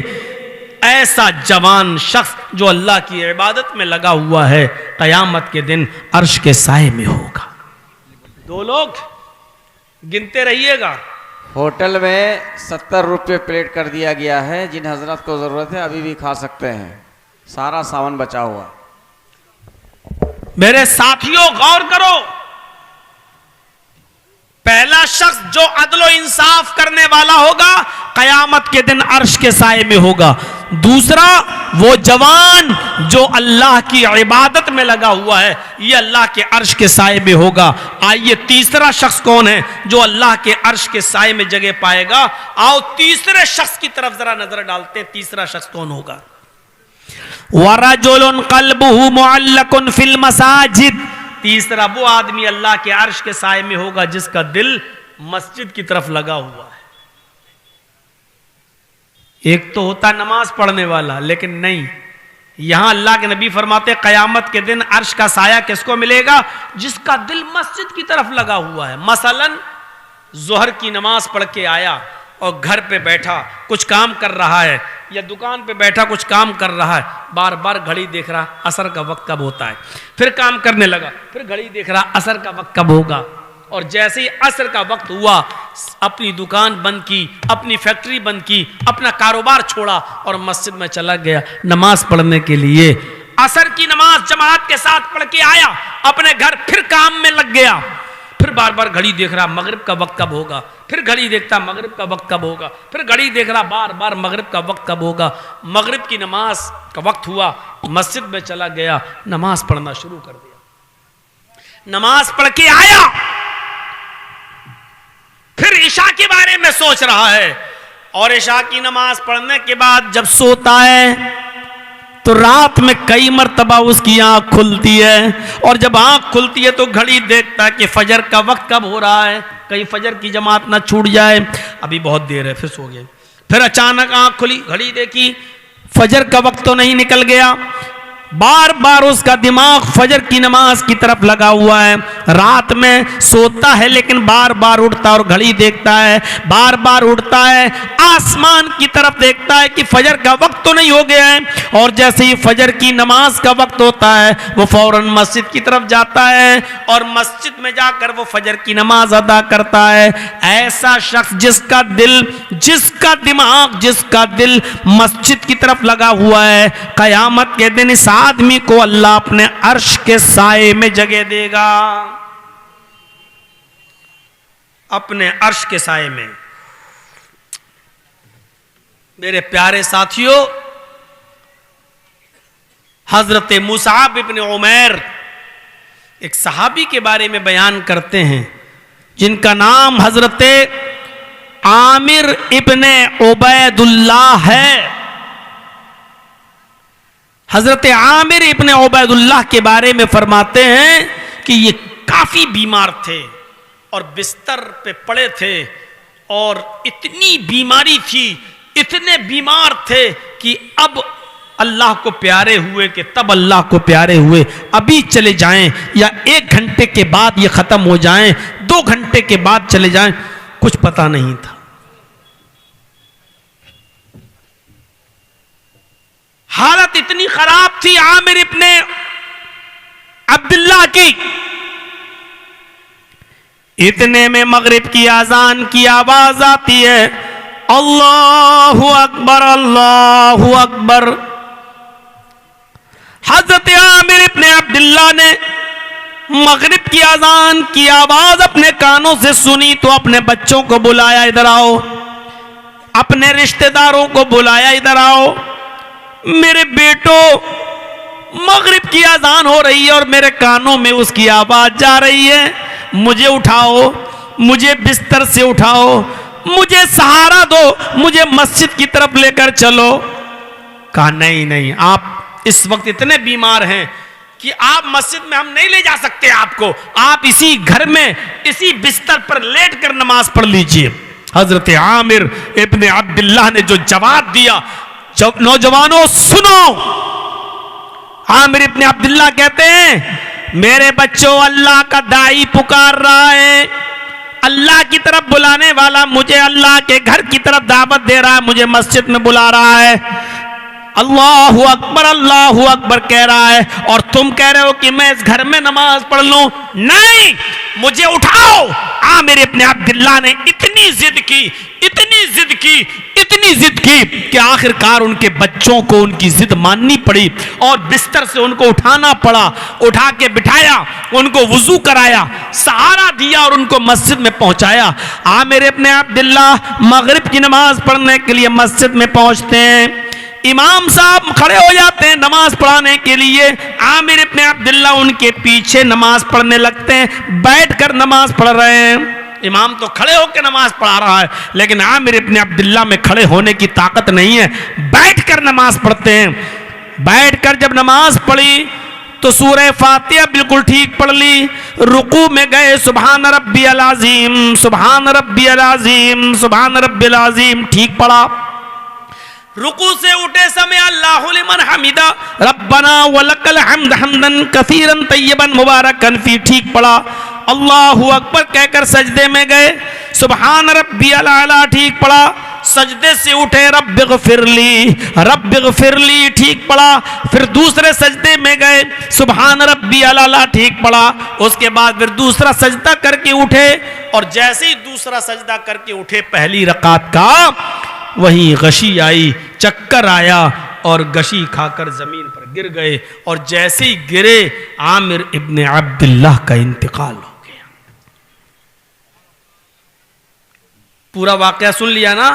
ऐसा जवान शख्स जो अल्लाह की इबादत में लगा हुआ है, कयामत के दिन अर्श के साए में होगा। दो लोग गिनते रहिएगा।
होटल में 70 रुपये प्लेट कर दिया गया है, जिन हजरत को ज़रूरत है अभी भी खा सकते हैं, सारा सामान बचा हुआ।
मेरे साथियों गौर करो, पहला शख्स जो अदलो इंसाफ करने वाला होगा कयामत के दिन अर्श के साए में होगा। दूसरा वो जवान जो अल्लाह की इबादत में लगा हुआ है, ये अल्लाह के अर्श के साए में होगा। आइए तीसरा शख्स कौन है जो अल्लाह के अर्श के साए में जगह पाएगा? आओ तीसरे शख्स की तरफ जरा नजर डालते हैं। तीसरा शख्स कौन होगा? वरजुलुन क़ल्बुहु मुअल्लकुन फिल मसाजिद। तीसरा वो आदमी अल्लाह के अर्श के साए में होगा जिसका दिल मस्जिद की तरफ लगा हुआ है। एक तो होता नमाज पढ़ने वाला, लेकिन नहीं, यहां अल्लाह के नबी फरमाते कयामत के दिन अर्श का साया किसको मिलेगा? जिसका दिल मस्जिद की तरफ लगा हुआ है। मसलन जोहर की नमाज पढ़ के आया और घर पे बैठा कुछ काम कर रहा है, या दुकान पे बैठा कुछ काम कर रहा है, बार बार घड़ी देख रहा असर का वक्त कब होता है, फिर काम करने लगा, फिर घड़ी देख रहा असर का वक्त कब होगा, और जैसे ही असर का वक्त हुआ अपनी दुकान बंद की, अपनी फैक्ट्री बंद की, अपना कारोबार छोड़ा और मस्जिद में चला गया नमाज पढ़ने के लिए। असर की नमाज जमात के साथ पढ़ के आया, अपने घर फिर काम में लग गया, फिर बार बार घड़ी देख रहा मगरिब का वक्त कब होगा, फिर घड़ी देखता मगरिब का वक्त कब होगा, फिर घड़ी देख रहा बार बार मगरिब का वक्त कब होगा। मगरिब की नमाज का वक्त हुआ, मस्जिद में चला गया, नमाज पढ़ना शुरू कर दिया, नमाज पढ़ के आया, फिर इशा के बारे में सोच रहा है, और इशा की नमाज पढ़ने के बाद जब सोता है तो रात में कई मर्तबा उसकी आंख खुलती है, और जब आंख खुलती है तो घड़ी देखता है कि फजर का वक्त कब हो रहा है, कहीं फजर की जमात ना छूट जाए, अभी बहुत देर है, फिर सो गए। फिर अचानक आंख खुली, घड़ी देखी, फजर का वक्त तो नहीं निकल गया, बार बार उसका दिमाग फजर की नमाज की तरफ लगा हुआ है। रात में सोता है लेकिन बार बार उठता और घड़ी देखता है, बार बार उठता है, आसमान की तरफ देखता है कि फजर का वक्त तो नहीं हो गया है, और जैसे ही फजर की नमाज का वक्त होता है वो फौरन मस्जिद की तरफ जाता है और मस्जिद में जाकर वो फजर की नमाज अदा करता है। ऐसा शख्स जिसका दिल, जिसका दिमाग, जिसका दिल मस्जिद की तरफ लगा हुआ है, कयामत के दिन इस आदमी को अल्लाह अपने अर्श के साए में जगह देगा, अपने अर्श के साए में। मेरे प्यारे साथियों, हजरत मुसाब इब्न उमैर एक सहाबी के बारे में बयान करते हैं जिनका नाम हजरत आमिर इब्न उबैदुल्लाह है। हजरत आमिर इब्न उबैदुल्लाह के बारे में फरमाते हैं कि ये काफी बीमार थे और बिस्तर पे पड़े थे, और इतनी बीमारी थी, इतने बीमार थे कि अब अल्लाह को प्यारे हुए कि तब अल्लाह को प्यारे हुए, अभी चले जाएं या 1 घंटे के बाद ये खत्म हो जाएं, 2 घंटे के बाद चले जाएं, कुछ पता नहीं था। हालत इतनी खराब थी आमिर इब्ने अब्दुल्लाह की। इतने में मगरिब की आजान की आवाज आती है, अल्लाहु अकबर, अल्लाहु अकबर। हजरत आमिर इब्ने अब्दुल्लाह ने मगरिब की आजान की आवाज अपने कानों से सुनी तो अपने बच्चों को बुलाया, इधर आओ, अपने रिश्तेदारों को बुलाया, इधर आओ, मेरे बेटो मगरिब की आजान हो रही है और मेरे कानों में उसकी आवाज जा रही है, मुझे उठाओ, मुझे बिस्तर से उठाओ, मुझे सहारा दो, मुझे मस्जिद की तरफ लेकर चलो। कहा नहीं नहीं, आप इस वक्त इतने बीमार हैं कि आप मस्जिद में हम नहीं ले जा सकते आपको, आप इसी घर में इसी बिस्तर पर लेट कर नमाज पढ़ लीजिए। हजरत आमिर इब्ने अब्दुल्लाह ने जो जवाब दिया, नौजवानों सुनो, आमिर इब्ने अब्दुल्लाह कहते हैं मेरे बच्चों, अल्लाह का दाई पुकार रहा है, अल्लाह की तरफ बुलाने वाला मुझे अल्लाह के घर की तरफ दावत दे रहा है, मुझे मस्जिद में बुला रहा है, अल्लाहु अकबर, अल्लाहु अकबर कह रहा है, और तुम कह रहे हो कि मैं इस घर में नमाज पढ़ लूं? नहीं, मुझे उठाओ। आमिर इब्ने अब्दुल्लाह ने इतनी जिद की, इतनी जिद की, इतनी जिद की कि आखिरकार उनके बच्चों को उनकी जिद माननी पड़ी और बिस्तर से उनको उठाना पड़ा। उठा के बिठाया, उनको वुजू कराया, सहारा दिया और उनको मस्जिद में पहुंचाया। आमिर इब्ने अब्दुल्लाह मगरिब की नमाज पढ़ने के लिए मस्जिद में पहुंचते हैं। इमाम साहब खड़े हो जाते हैं नमाज पढ़ाने के लिए, आमिर इब्ने अब्दुल्ला उनके पीछे नमाज पढ़ने लगते हैं, बैठकर नमाज पढ़ रहे हैं। इमाम तो खड़े होकर नमाज पढ़ा रहा है, लेकिन आमिर इब्ने अब्दुल्ला में खड़े होने की ताकत नहीं है, बैठकर नमाज पढ़ते हैं। बैठकर जब नमाज पढ़ी तो सूरह फातिहा बिल्कुल ठीक पढ़ ली, रुकू में गए सुभान रब्बियल अज़ीम, सुभान रब्बियल अज़ीम, सुभान रब्बियल अज़ीम ठीक पढ़ा। रुकू से उठे समय अल्लाहु लिमन हमिदा रब्बना वलकल हम्द हम्दन कसीरन तय्यबन मुबारकन फी ठीक पढ़ा। अल्लाहु अकबर कहकर सजदे में गए, सुभान रब्बियल आला ठीक पढ़ा। सजदे से उठे रब्बिगफिरली ठीक पढ़ा। फिर दूसरे सजदे में गए, सुभान रब्बियल आला ठीक पढ़ा। उसके बाद फिर दूसरा सजदा करके उठे, और जैसे ही दूसरा सजदा करके उठे पहली रकात का वहीं गशी आई, चक्कर आया और गशी खाकर जमीन पर गिर गए, और जैसे ही गिरे आमिर इब्ने अब्दुल्लाह का इंतकाल हो गया। पूरा वाकया सुन लिया ना?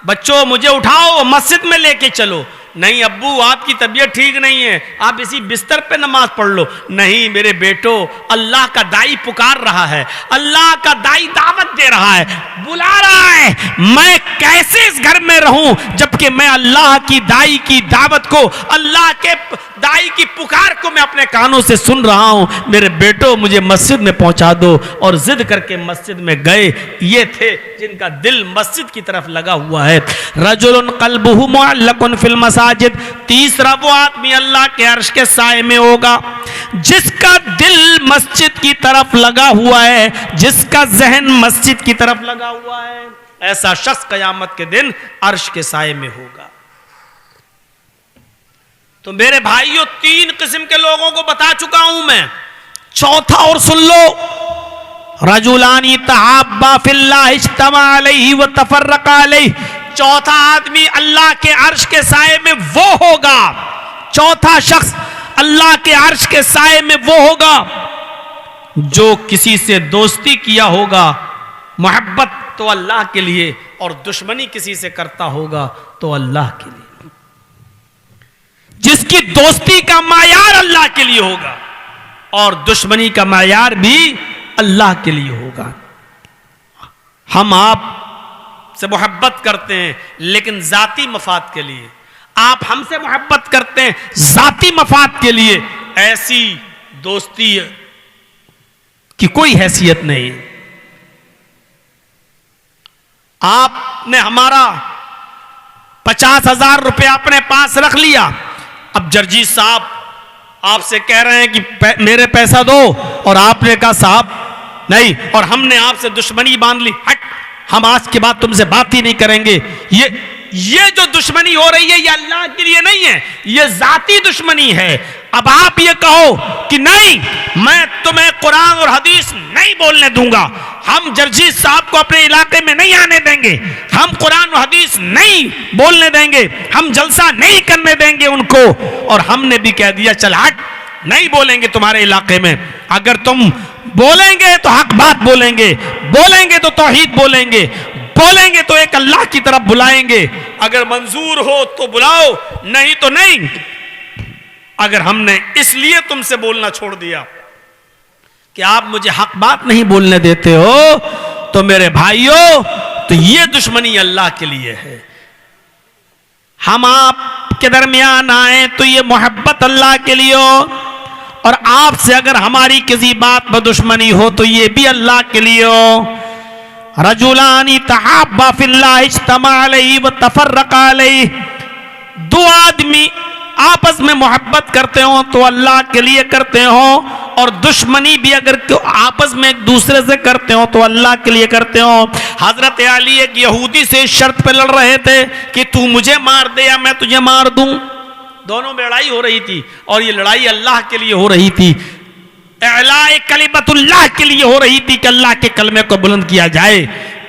बच्चों मुझे उठाओ, मस्जिद में लेके चलो। नहीं अब्बू आपकी तबीयत ठीक नहीं है, आप इसी बिस्तर पे नमाज पढ़ लो। नहीं मेरे बेटो, अल्लाह का दाई पुकार रहा है, अल्लाह का दाई दावत दे रहा है, बुला रहा है। मैं कैसे इस घर में रहूं जबकि मैं अल्लाह की दाई की दावत को, अल्लाह के दाई की पुकार को मैं अपने कानों से सुन रहा हूं। मेरे बेटो मुझे मस्जिद में पहुंचा दो। और जिद करके मस्जिद में गए। ये थे जिनका दिल मस्जिद की तरफ लगा हुआ है। रजुलन क़ल्बुहु मुअल्लक़ुन फिल मसाजिद, तीसरा वो आदमी अल्लाह के अर्श के साए में होगा जिसका दिल मस्जिद की तरफ लगा हुआ है, जिसका जहन मस्जिद की तरफ लगा हुआ है। ऐसा शख्स कयामत के दिन अर्श के साए में होगा। तो मेरे भाइयों, 3 किस्म के लोगों को बता चुका हूं मैं। चौथा और सुन लो, रजुलानी तहाब्बा फिल्लाह इज्तमा अलैहि व तफर्रका अलैहि। चौथा आदमी अल्लाह के अर्श के साए में वो होगा, चौथा शख्स अल्लाह के अर्श के साए में वो होगा जो किसी से दोस्ती किया होगा, मोहब्बत तो अल्लाह के लिए, और दुश्मनी किसी से करता होगा तो अल्लाह के लिए। जिसकी दोस्ती का मायार अल्लाह के लिए होगा और दुश्मनी का मायार भी अल्लाह के लिए होगा। हम आप से मोहब्बत करते हैं लेकिन जाती मफाद के लिए, आप हमसे मोहब्बत करते हैं जाती मफाद के लिए। ऐसी दोस्ती की कोई हैसियत नहीं। आपने हमारा 50,000 रुपया अपने पास रख लिया, अब जर्जी साहब आपसे कह रहे हैं कि मेरे पैसा दो, और आपने कहा साहब नहीं, और हमने आपसे दुश्मनी बांध ली, हट हम आज के बाद तुमसे बात ही नहीं करेंगे। ये जो दुश्मनी हो रही है ये अल्लाह के लिए नहीं है, ये जाती दुश्मनी है। अब आप ये कहो कि नहीं मैं तुम्हें कुरान और हदीस नहीं बोलने दूंगा, हम जर्जी साहब को अपने इलाके में नहीं आने देंगे, हम कुरान और हदीस नहीं बोलने देंगे, हम जलसा नहीं करने देंगे उनको, और हमने भी कह दिया चल हट नहीं बोलेंगे तुम्हारे इलाके में। अगर तुम बोलेंगे तो हक बात बोलेंगे, बोलेंगे तो तौहीद बोलेंगे, बोलेंगे तो एक अल्लाह की तरफ बुलाएंगे। अगर मंजूर हो तो बुलाओ, नहीं तो नहीं। अगर हमने इसलिए तुमसे बोलना छोड़ दिया कि आप मुझे हक बात नहीं बोलने देते हो, तो मेरे भाइयों तो ये दुश्मनी अल्लाह के लिए है। हम आपके दरमियान आए तो ये मोहब्बत अल्लाह के लिए हो, और आपसे अगर हमारी किसी बात पर दुश्मनी हो तो ये भी अल्लाह के लिए हो। रजुलानी तहाब्बा फिल्लाह इज्तमा अलैहि व तफर्रका अलैहि, 2 आदमी आपस में मोहब्बत करते हो तो अल्लाह के लिए करते हो, और दुश्मनी भी अगर आपस में एक दूसरे से करते हो तो अल्लाह के लिए करते हो। हजरत अली एक यहूदी से शर्त पे लड़ रहे थे कि तू मुझे मार दे या मैं तुझे मार दूं। दोनों में लड़ाई हो रही थी, और ये लड़ाई अल्लाह के लिए हो रही थी, इलाए कलिमतुल्लाह के लिए हो रही थी कि अल्लाह के कलमे को बुलंद किया जाए।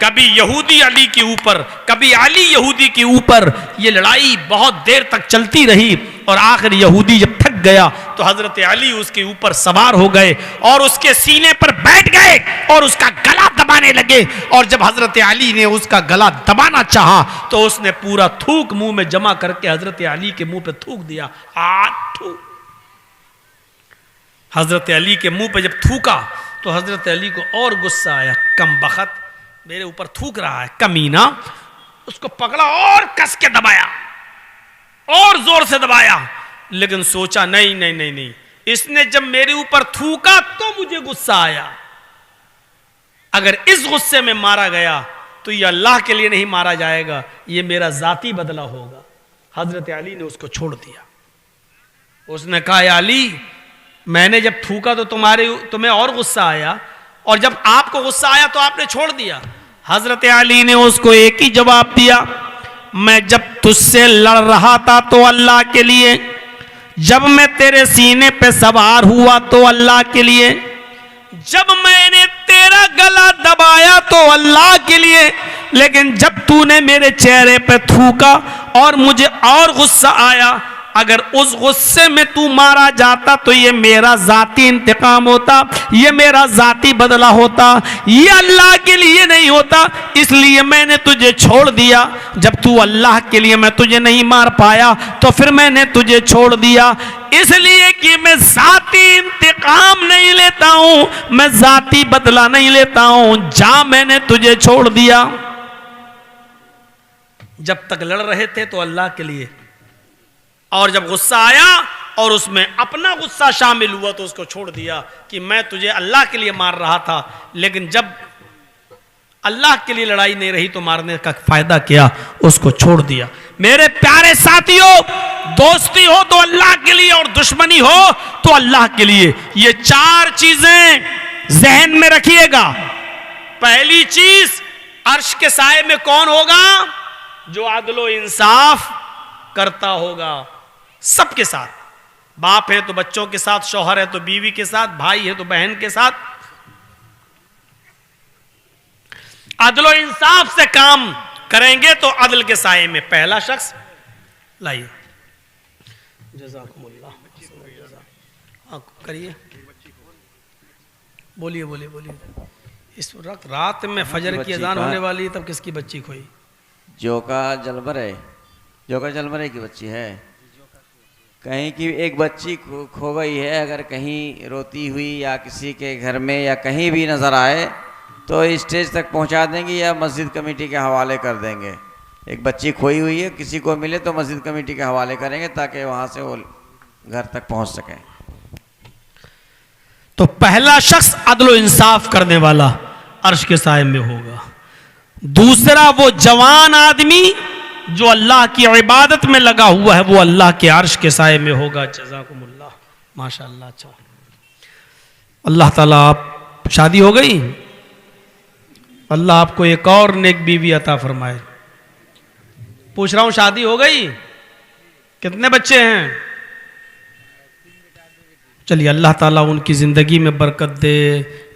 कभी यहूदी अली के ऊपर, कभी अली यहूदी के ऊपर, ये लड़ाई बहुत देर तक चलती रही, और आखिर यहूदी जब थक गया तो हजरत अली उसके ऊपर सवार हो गए और उसके सीने पर बैठ गए और उसका गला दबाने लगे। और जब हजरत अली ने उसका गला दबाना चाहा तो उसने पूरा थूक मुंह में जमा करके हजरत अली के मुंह पे थूक दिया। हजरत अली के मुंह पे जब थूका तो हजरत अली को और गुस्सा आया, कम बखत मेरे ऊपर थूक रहा है कमीना। उसको पकड़ा और कस के दबाया और जोर से दबाया, लेकिन सोचा नहीं नहीं नहीं नहीं, इसने जब मेरे ऊपर थूका तो मुझे गुस्सा आया, अगर इस गुस्से में मारा गया तो ये अल्लाह के लिए नहीं मारा जाएगा, ये मेरा जाती बदला होगा। हजरत अली ने उसको छोड़ दिया। उसने कहा अली, मैंने जब थूका तो तुम्हें और गुस्सा आया, और जब आपको गुस्सा आया तो आपने छोड़ दिया। हजरत अली ने उसको एक ही जवाब दिया, मैं जब तुझसे लड़ रहा था तो अल्लाह के लिए, जब मैं तेरे सीने पे सवार हुआ तो अल्लाह के लिए, जब मैंने तेरा गला दबाया तो अल्लाह के लिए, लेकिन जब तूने मेरे चेहरे पे थूका और मुझे और गुस्सा आया, अगर उस गुस्से में तू मारा जाता तो ये मेरा जाती इंतकाम होता, ये मेरा जाती बदला होता, ये अल्लाह के लिए नहीं होता, इसलिए मैंने तुझे छोड़ दिया। जब तू अल्लाह के लिए मैं तुझे नहीं मार पाया तो फिर मैंने तुझे छोड़ दिया, इसलिए कि मैं जाती इंतकाम नहीं लेता हूं, मैं जाती बदला नहीं लेता हूं। जा, मैंने तुझे छोड़ दिया। जब तक लड़ रहे थे तो अल्लाह के लिए, और जब गुस्सा आया और उसमें अपना गुस्सा शामिल हुआ तो उसको छोड़ दिया कि मैं तुझे अल्लाह के लिए मार रहा था, लेकिन जब अल्लाह के लिए लड़ाई नहीं रही तो मारने का फायदा क्या, उसको छोड़ दिया। मेरे प्यारे साथियों, दोस्ती हो तो अल्लाह के लिए और दुश्मनी हो तो अल्लाह के लिए। ये चार चीजें जहन में रखिएगा। पहली चीज, अर्श के साए में कौन होगा? जो अदलो इंसाफ करता होगा सबके साथ। बाप है तो बच्चों के साथ, शौहर है तो बीवी के साथ, भाई है तो बहन के साथ। अदलो इंसाफ से काम करेंगे तो अदल के साए में पहला शख्स। लाइए, जज़ाकुमुल्लाह, करिए, बोलिए बोलिए बोलिए। इस वक्त रात में फजर की अजान होने वाली है, तब किसकी बच्ची खोई?
जोका जलमरे की बच्ची है। कहीं की एक बच्ची खो गई है, अगर कहीं रोती हुई या किसी के घर में या कहीं भी नज़र आए तो स्टेज तक पहुंचा देंगे या मस्जिद कमेटी के हवाले कर देंगे। एक बच्ची खोई हुई है, किसी को मिले तो मस्जिद कमेटी के हवाले करेंगे ताकि वहाँ से वो घर तक पहुँच सके।
तो पहला शख्स अदलो इंसाफ करने वाला अर्श के साए में होगा। दूसरा, वो जवान आदमी जो अल्लाह की इबादत में लगा हुआ है, वो अल्लाह के अर्श के साए में होगा। जज़ाकुमुल्लाह, माशाअल्लाह। अच्छा, अल्लाह ताला, आप शादी हो गई? अल्लाह आपको एक और नेक बीवी अता फरमाए। पूछ रहा हूं, शादी हो गई? कितने बच्चे हैं? चलिए, अल्लाह ताला उनकी ज़िंदगी में बरकत दे,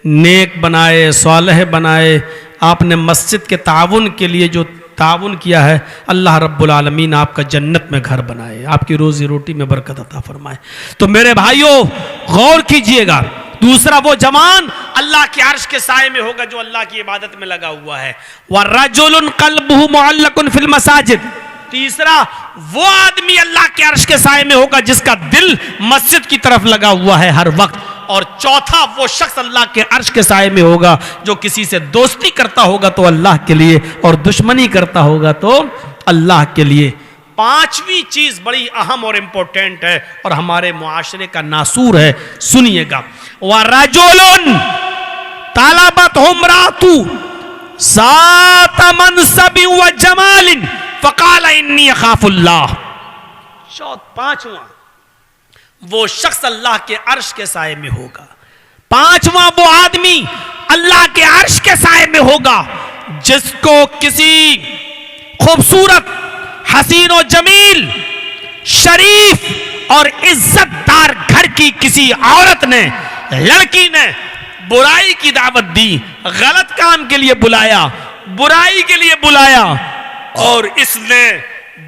नेक बनाए, सालेह बनाए। आपने मस्जिद के ताउन के लिए जो ताउन किया है, अल्लाह रब्बुल आलमीन आपका जन्नत में घर बनाए, आपकी रोजी रोटी में बरकत अता फरमाए। तो मेरे भाइयों, गौर कीजिएगा। दूसरा, वो जवान अल्लाह के अर्श के साए में होगा जो अल्लाह की इबादत में लगा हुआ है। व रजुलुन क़ल्बुहु मुअल्लकुन फिल मसाजिद। तीसरा, वो आदमी अल्लाह के अर्श के साए में होगा जिसका दिल मस्जिद की तरफ लगा हुआ है हर वक्त। और चौथा, वो शख्स अल्लाह के अर्श के साए में होगा जो किसी से दोस्ती करता होगा तो अल्लाह के लिए, और दुश्मनी करता होगा तो अल्लाह के लिए। पांचवी चीज बड़ी अहम और इंपॉर्टेंट है और हमारे मुआशरे का नासूर है, सुनिएगा। व रजुलुन तालबत हुमरातु सात मनसबि व जमालिन फ़क़ाल इन्नी अख़ाफ़ुल्लाह। पांचवा, वो शख्स अल्लाह के अर्श के साए में होगा। पांचवा, वो आदमी अल्लाह के अर्श के साए में होगा जिसको किसी खूबसूरत, हसीन और जमील, शरीफ और इज्जतदार घर की किसी औरत ने, लड़की ने बुराई की दावत दी, गलत काम के लिए बुलाया, बुराई के लिए बुलाया, और इसने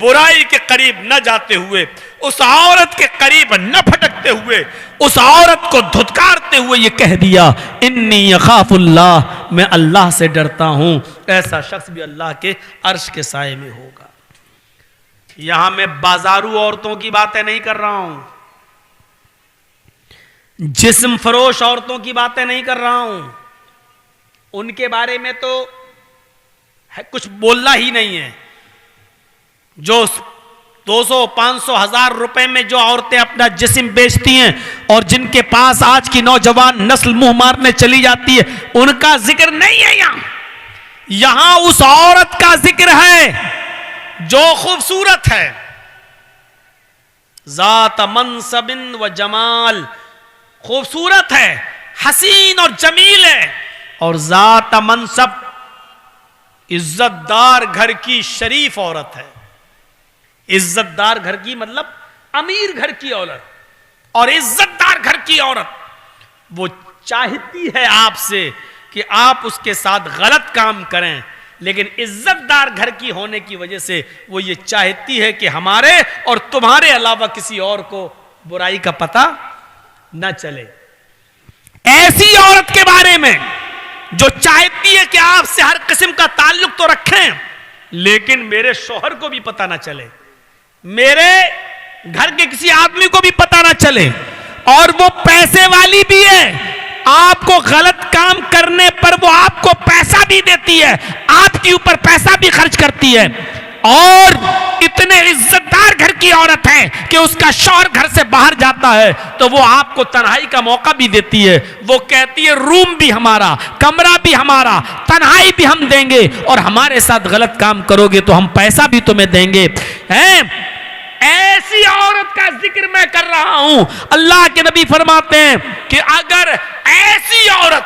बुराई के करीब न जाते हुए, उस औरत के करीब न फटकते करते हुए, उस औरत को धुतकारते हुए ये कह दिया, इन्नी यखाफुल्लाह, मैं अल्लाह से डरता हूं। ऐसा शख्स भी अल्लाह के अर्श के साए में होगा। यहां मैं बाजारू औरतों की बातें नहीं कर रहा हूं, जिस्म फरोश औरतों की बातें नहीं कर रहा हूं। उनके बारे में तो कुछ बोलना ही नहीं है। जो 200, 500, 1000 रुपए में जो औरतें अपना जिस्म बेचती हैं और जिनके पास आज की नौजवान नस्ल मुंह मारने चली जाती है, उनका जिक्र नहीं है यहां उस औरत का जिक्र है जो खूबसूरत है, जात मनसबिन व जमाल, खूबसूरत है, हसीन और जमील है, और जात मनसब, इज्जतदार घर की शरीफ औरत है। इज्जतदार घर की मतलब अमीर घर की औरत, और इज्जतदार घर की औरत वो चाहती है आपसे कि आप उसके साथ गलत काम करें, लेकिन इज्जतदार घर की होने की वजह से वो ये चाहती है कि हमारे और तुम्हारे अलावा किसी और को बुराई का पता न चले। ऐसी औरत के बारे में जो चाहती है कि आपसे हर किस्म का ताल्लुक तो रखें, लेकिन मेरे शौहर को भी पता ना चले, मेरे घर के किसी आदमी को भी पता ना चले, और वो पैसे वाली भी है, आपको गलत काम करने पर वो आपको पैसा भी देती है, आपके ऊपर पैसा भी खर्च करती है, और इतने इज्जतदार घर की औरत है कि उसका शौहर घर से बाहर जाता है तो वो आपको तन्हाई का मौका भी देती है। वो कहती है रूम भी हमारा, कमरा भी हमारा, तन्हाई भी हम देंगे, और हमारे साथ गलत काम करोगे तो हम पैसा भी तुम्हें देंगे। हैं? ऐसी औरत का जिक्र मैं कर रहा हूं। अल्लाह के नबी फरमाते हैं कि अगर ऐसी औरत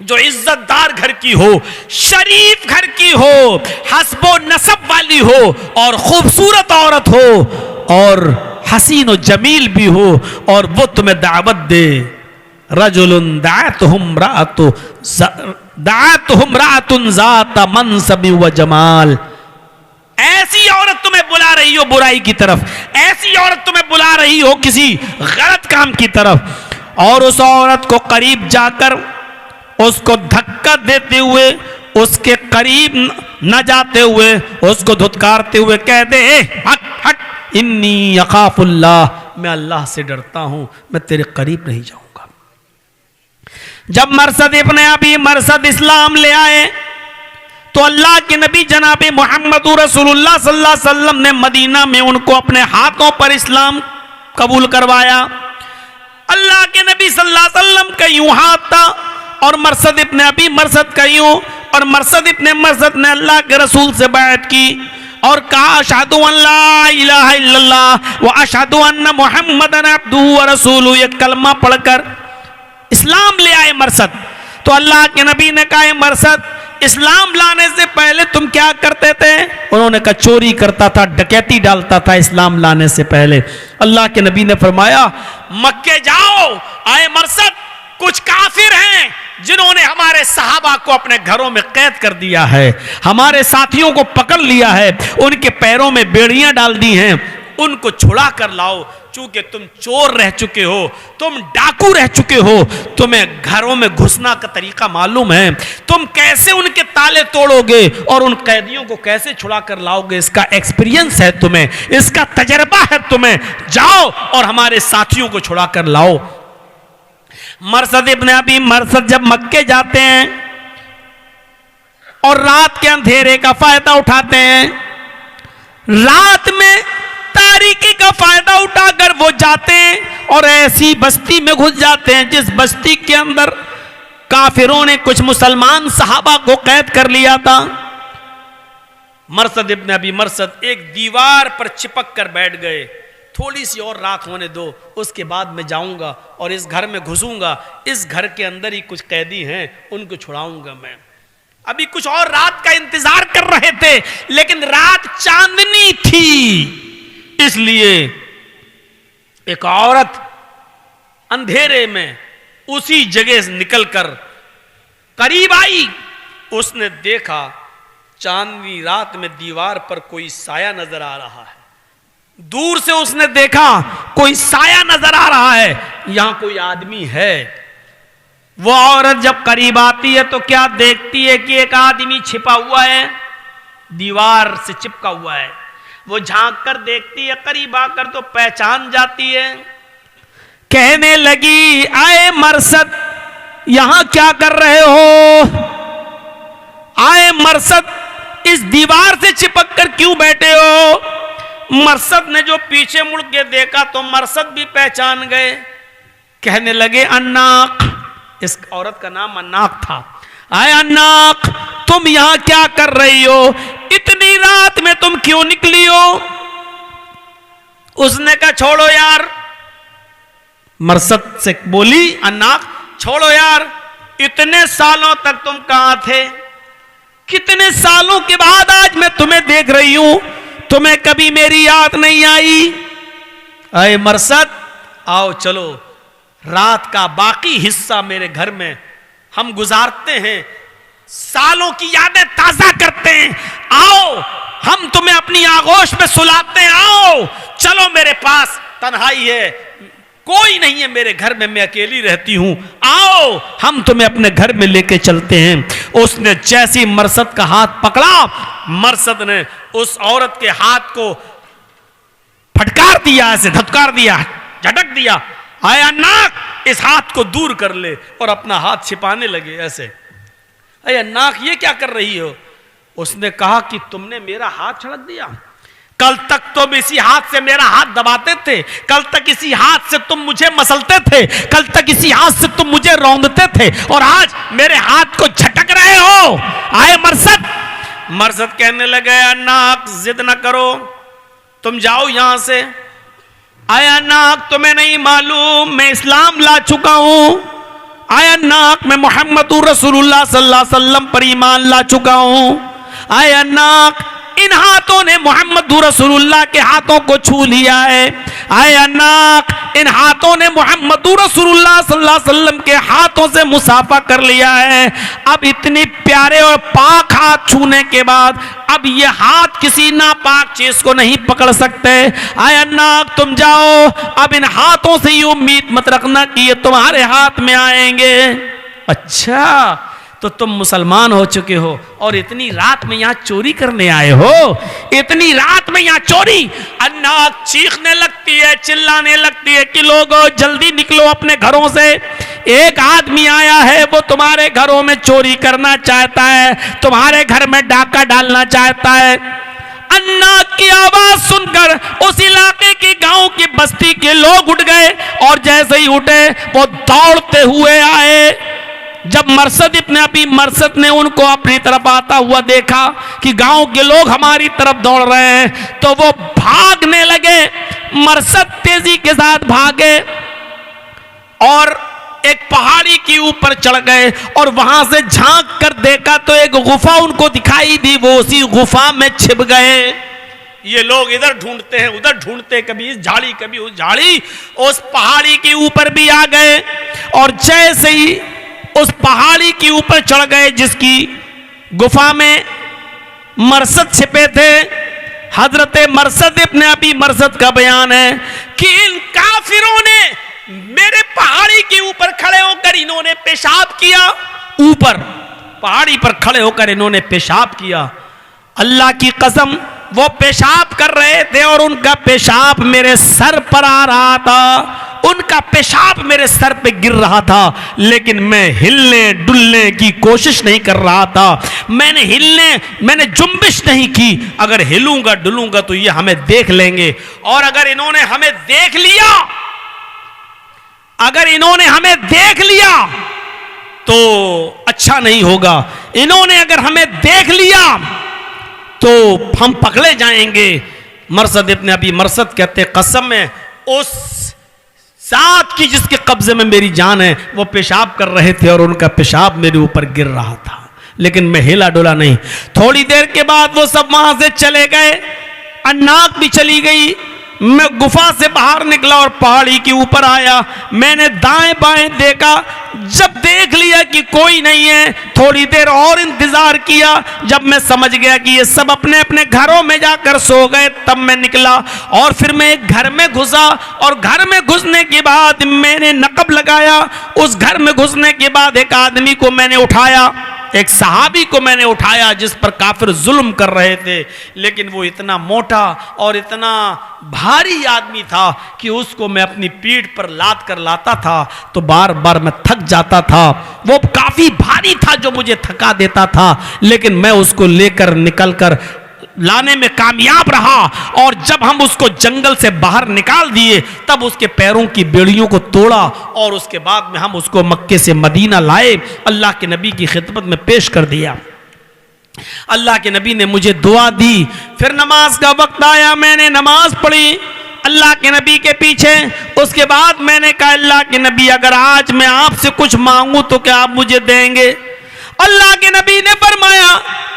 जो इज्जतदार घर की हो, शरीफ घर की हो, हस्बो नसब वाली हो, और खूबसूरत औरत हो, और हसीन और जमील भी हो, और वो तुम्हें दावत दे, रजुलुन दाअतहुम राअतुन ज़ात मनसबि व जमाल, ऐसी औरत तुम्हें बुला रही हो बुराई की तरफ, ऐसी औरत तुम्हें बुला रही हो किसी गलत काम की तरफ, और उस औरत को करीब जाकर उसको धक्का देते हुए, उसके करीब न जाते हुए, उसको धुतकारते हुए कह दे, हट हट, इन्नी यखाफुल्लाह, मैं अल्लाह से डरता हूं, मैं तेरे करीब नहीं जाऊंगा। जब मरसद इब्ने अबी मरसद इस्लाम ले आए तो अल्लाह के नबी जनाब मोहम्मद रसूलुल्लाह सल्लल्लाहु अलैहि वसल्लम ने मदीना में उनको अपने हाथों पर इस्लाम कबूल करवाया। अल्लाह के नबी सल्लल्लाहु अलैहि वसल्लम का यूं हाथ था, और मरसद इब्ने अबी मरसद का यूं, और मरसद इब्ने मरसद ने अल्लाह के रसूल से बैत की और कहा, अशहदु अन ला इलाहा इल्लल्लाह व अशहदु अन्न मुहम्मदन अब्दुहु व रसूलुहु, ये कलमा पढ़कर इस्लाम ले आए मरसद। तो अल्लाह के नबी ने कहा, मरसद, इस्लाम लाने से पहले तुम क्या करते थे? उन्होंने कहा, चोरी करता था, डकैती डालता था इस्लाम लाने से पहले। अल्लाह के नबी ने फरमाया, मक्के जाओ, आए मरसद, कुछ काफिर हैं जिन्होंने हमारे सहाबा को अपने घरों में कैद कर दिया है, हमारे साथियों को पकड़ लिया है, उनके पैरों में बेड़ियां डाल दी हैं, उनको छुड़ा कर लाओ। चूंकि तुम चोर रह चुके हो, तुम डाकू रह चुके हो, तुम्हें घरों में घुसना का तरीका मालूम है, तुम कैसे उनके ताले तोड़ोगे और उन कैदियों को कैसे छुड़ा कर लाओगे, इसका एक्सपीरियंस है तुम्हें, इसका तजर्बा है तुम्हें, जाओ और हमारे साथियों को छुड़ा कर लाओ। मरसद इब्ने अबी मरसद जब मक्के जाते हैं और रात के अंधेरे का फायदा उठाते हैं, रात में तारीकी का फायदा उठाकर वो जाते हैं और ऐसी बस्ती में घुस जाते हैं जिस बस्ती के अंदर काफिरों ने कुछ मुसलमान सहाबा को कैद कर लिया था। मरसद इब्ने अबी मरसद एक दीवार पर चिपक कर बैठ गए, थोड़ी सी और रात होने दो, उसके बाद मैं जाऊंगा और इस घर में घुसूंगा, इस घर के अंदर ही कुछ कैदी हैं, उनको छुड़ाऊंगा मैं। अभी कुछ और रात का इंतजार कर रहे थे, लेकिन रात चांदनी थी, इसलिए एक औरत अंधेरे में उसी जगह से निकलकर करीब आई। उसने देखा चांदनी रात में दीवार पर कोई साया नजर आ रहा है। दूर से उसने देखा कोई साया नजर आ रहा है, यहां कोई आदमी है। वो औरत जब करीब आती है तो क्या देखती है कि एक आदमी छिपा हुआ है, दीवार से चिपका हुआ है। वो झांक कर देखती है, करीब आकर तो पहचान जाती है। कहने लगी, आए मरसद, यहां क्या कर रहे हो? आए मरसद, इस दीवार से चिपक कर क्यों बैठे हो? मरसद ने जो पीछे मुड़ के देखा तो मरसद भी पहचान गए। कहने लगे, अन्नाक, इस औरत का नाम अन्नाक था। आए अन्नाक, तुम यहां क्या कर रही हो? इतनी रात में तुम क्यों निकली हो? उसने कहा, छोड़ो यार। मरसद से बोली अन्नाक, छोड़ो यार, इतने सालों तक तुम कहां थे? कितने सालों के बाद आज मैं तुम्हें देख रही हूं, तुम्हें कभी मेरी याद नहीं आई? अरे मरसद, आओ चलो, रात का बाकी हिस्सा मेरे घर में हम गुजारते हैं, सालों की यादें ताजा करते हैं। आओ, हम तुम्हें अपनी आगोश में सुलाते हैं। आओ चलो मेरे पास, तन्हाई है, कोई नहीं है मेरे घर में, मैं अकेली रहती हूं। आओ हम तुम्हें अपने घर में लेके चलते हैं। उसने जैसी मरसद का हाथ पकड़ा, मरसद ने उस औरत के हाथ को फटकार दिया, ऐसे धत्कार दिया, झटक दिया। आया नाक, इस हाथ को दूर कर ले, और अपना हाथ छिपाने लगे ऐसे। अरे नाक, ये क्या कर रही हो? उसने कहा कि तुमने मेरा हाथ झड़क दिया। कल तक तुम इसी हाथ से मेरा हाथ दबाते थे, कल तक इसी हाथ से तुम मुझे मसलते थे, कल तक इसी हाथ से तुम मुझे रौंदते थे, और आज मेरे हाथ को झटक रहे हो। आए मरसद। मरसद कहने लगे, नाक जिद न करो, तुम जाओ यहां से। आया नाक, तुम्हें नहीं मालूम मैं इस्लाम ला चुका हूं। आया नाक, मैं मोहम्मद रसूलुल्लाह सल्लल्लाहु अलैहि वसल्लम पर ईमान ला चुका हूं। आया नाक, इन हाथों ने मोहम्मद रसूलुल्लाह के हाथों को छू लिया है। आया नाक, इन हाथों ने मोहम्मद रसूलुल्लाह सल्लल्लाहु अलैहि वसल्लम के हाथों से मुसाफा कर लिया है। अब इतनी प्यारे और पाक हाथ छूने के बाद अब ये हाथ किसी नापाक चीज को नहीं पकड़ सकते। आया नाक, तुम जाओ, अब इन हाथों से ये उम्मीद मत रखना कि ये तुम्हारे हाथ में आएंगे। अच्छा, तो तुम मुसलमान हो चुके हो और इतनी रात में यहां चोरी करने आए हो? इतनी रात में यहां चोरी? अन्नाक चीखने लगती है, चिल्लाने लगती है कि लोगों जल्दी निकलो अपने घरों से, एक आदमी आया है, वो तुम्हारे घरों में चोरी करना चाहता है, तुम्हारे घर में डाका डालना चाहता है। अन्नाक की आवाज सुनकर उस इलाके के गांव की बस्ती के लोग उठ गए, और जैसे ही उठे वो दौड़ते हुए आए। जब मरसद इब्ने अबी मरसद ने उनको अपनी तरफ आता हुआ देखा कि गांव के लोग हमारी तरफ दौड़ रहे हैं, तो वो भागने लगे। मरसद तेजी के साथ भागे और एक पहाड़ी के ऊपर चढ़ गए, और वहां से झांक कर देखा तो एक गुफा उनको दिखाई दी। वो उसी गुफा में छिप गए। ये लोग इधर ढूंढते हैं, उधर ढूंढते, कभी इस झाड़ी कभी उस झाड़ी, उस पहाड़ी के ऊपर भी आ गए। और जैसे ही उस पहाड़ी के ऊपर चढ़ गए जिसकी गुफा में मरसद छिपे थे, हजरत मरसद इब्ने अबी मरसद का बयान है कि इन काफिरों ने मेरे पहाड़ी के ऊपर खड़े होकर इन्होंने पेशाब किया। ऊपर पहाड़ी पर खड़े होकर इन्होंने पेशाब किया। अल्लाह की कसम, वो पेशाब कर रहे थे और उनका पेशाब मेरे सर पर आ रहा था, उनका पेशाब मेरे सर पे गिर रहा था, लेकिन मैं हिलने डुलने की कोशिश नहीं कर रहा था। मैंने जुम्बिश नहीं की। अगर हिलूंगा डुलूंगा तो ये हमें देख लेंगे, और अगर इन्होंने हमें देख लिया, अगर इन्होंने हमें देख लिया तो अच्छा नहीं होगा। इन्होंने अगर हमें देख लिया तो हम पकड़े जाएंगे। मरसद इब्ने अबी मरसद कहते, कसम में उस साथ की जिसके कब्जे में मेरी जान है, वो पेशाब कर रहे थे और उनका पेशाब मेरे ऊपर गिर रहा था, लेकिन मैं हिला डुला नहीं। थोड़ी देर के बाद वो सब वहां से चले गए, अन्नाक भी चली गई। मैं गुफा से बाहर निकला और पहाड़ी के ऊपर आया। मैंने दाएं बाएं देखा, जब देख लिया कि कोई नहीं है, थोड़ी देर और इंतजार किया। जब मैं समझ गया कि ये सब अपने अपने घरों में जाकर सो गए, तब मैं निकला और फिर मैं एक घर में घुसा। और घर में घुसने के बाद मैंने नकब लगाया। उस घर में घुसने के बाद एक आदमी को मैंने उठाया, एक सहाबी को मैंने उठाया जिस पर काफिर जुल्म कर रहे थे, लेकिन वो इतना मोटा और इतना भारी आदमी था कि उसको मैं अपनी पीठ पर लाद कर लाता था तो बार बार मैं थक जाता था। वो काफी भारी था जो मुझे थका देता था, लेकिन मैं उसको लेकर निकल कर लाने में कामयाब रहा। और जब हम उसको जंगल से बाहर निकाल दिए तब उसके पैरों की बेड़ियों को तोड़ा और उसके बाद में हम उसको मक्के से मदीना लाए, अल्लाह के नबी की खिदमत में पेश कर दिया। अल्लाह के नबी ने मुझे दुआ दी। फिर नमाज का वक्त आया, मैंने नमाज पढ़ी अल्लाह के नबी के पीछे। उसके बाद मैंने कहा, अल्लाह के नबी अगर आज मैं आपसे कुछ मांगू तो क्या आप मुझे देंगे? अल्लाह के नबी ने फरमाया,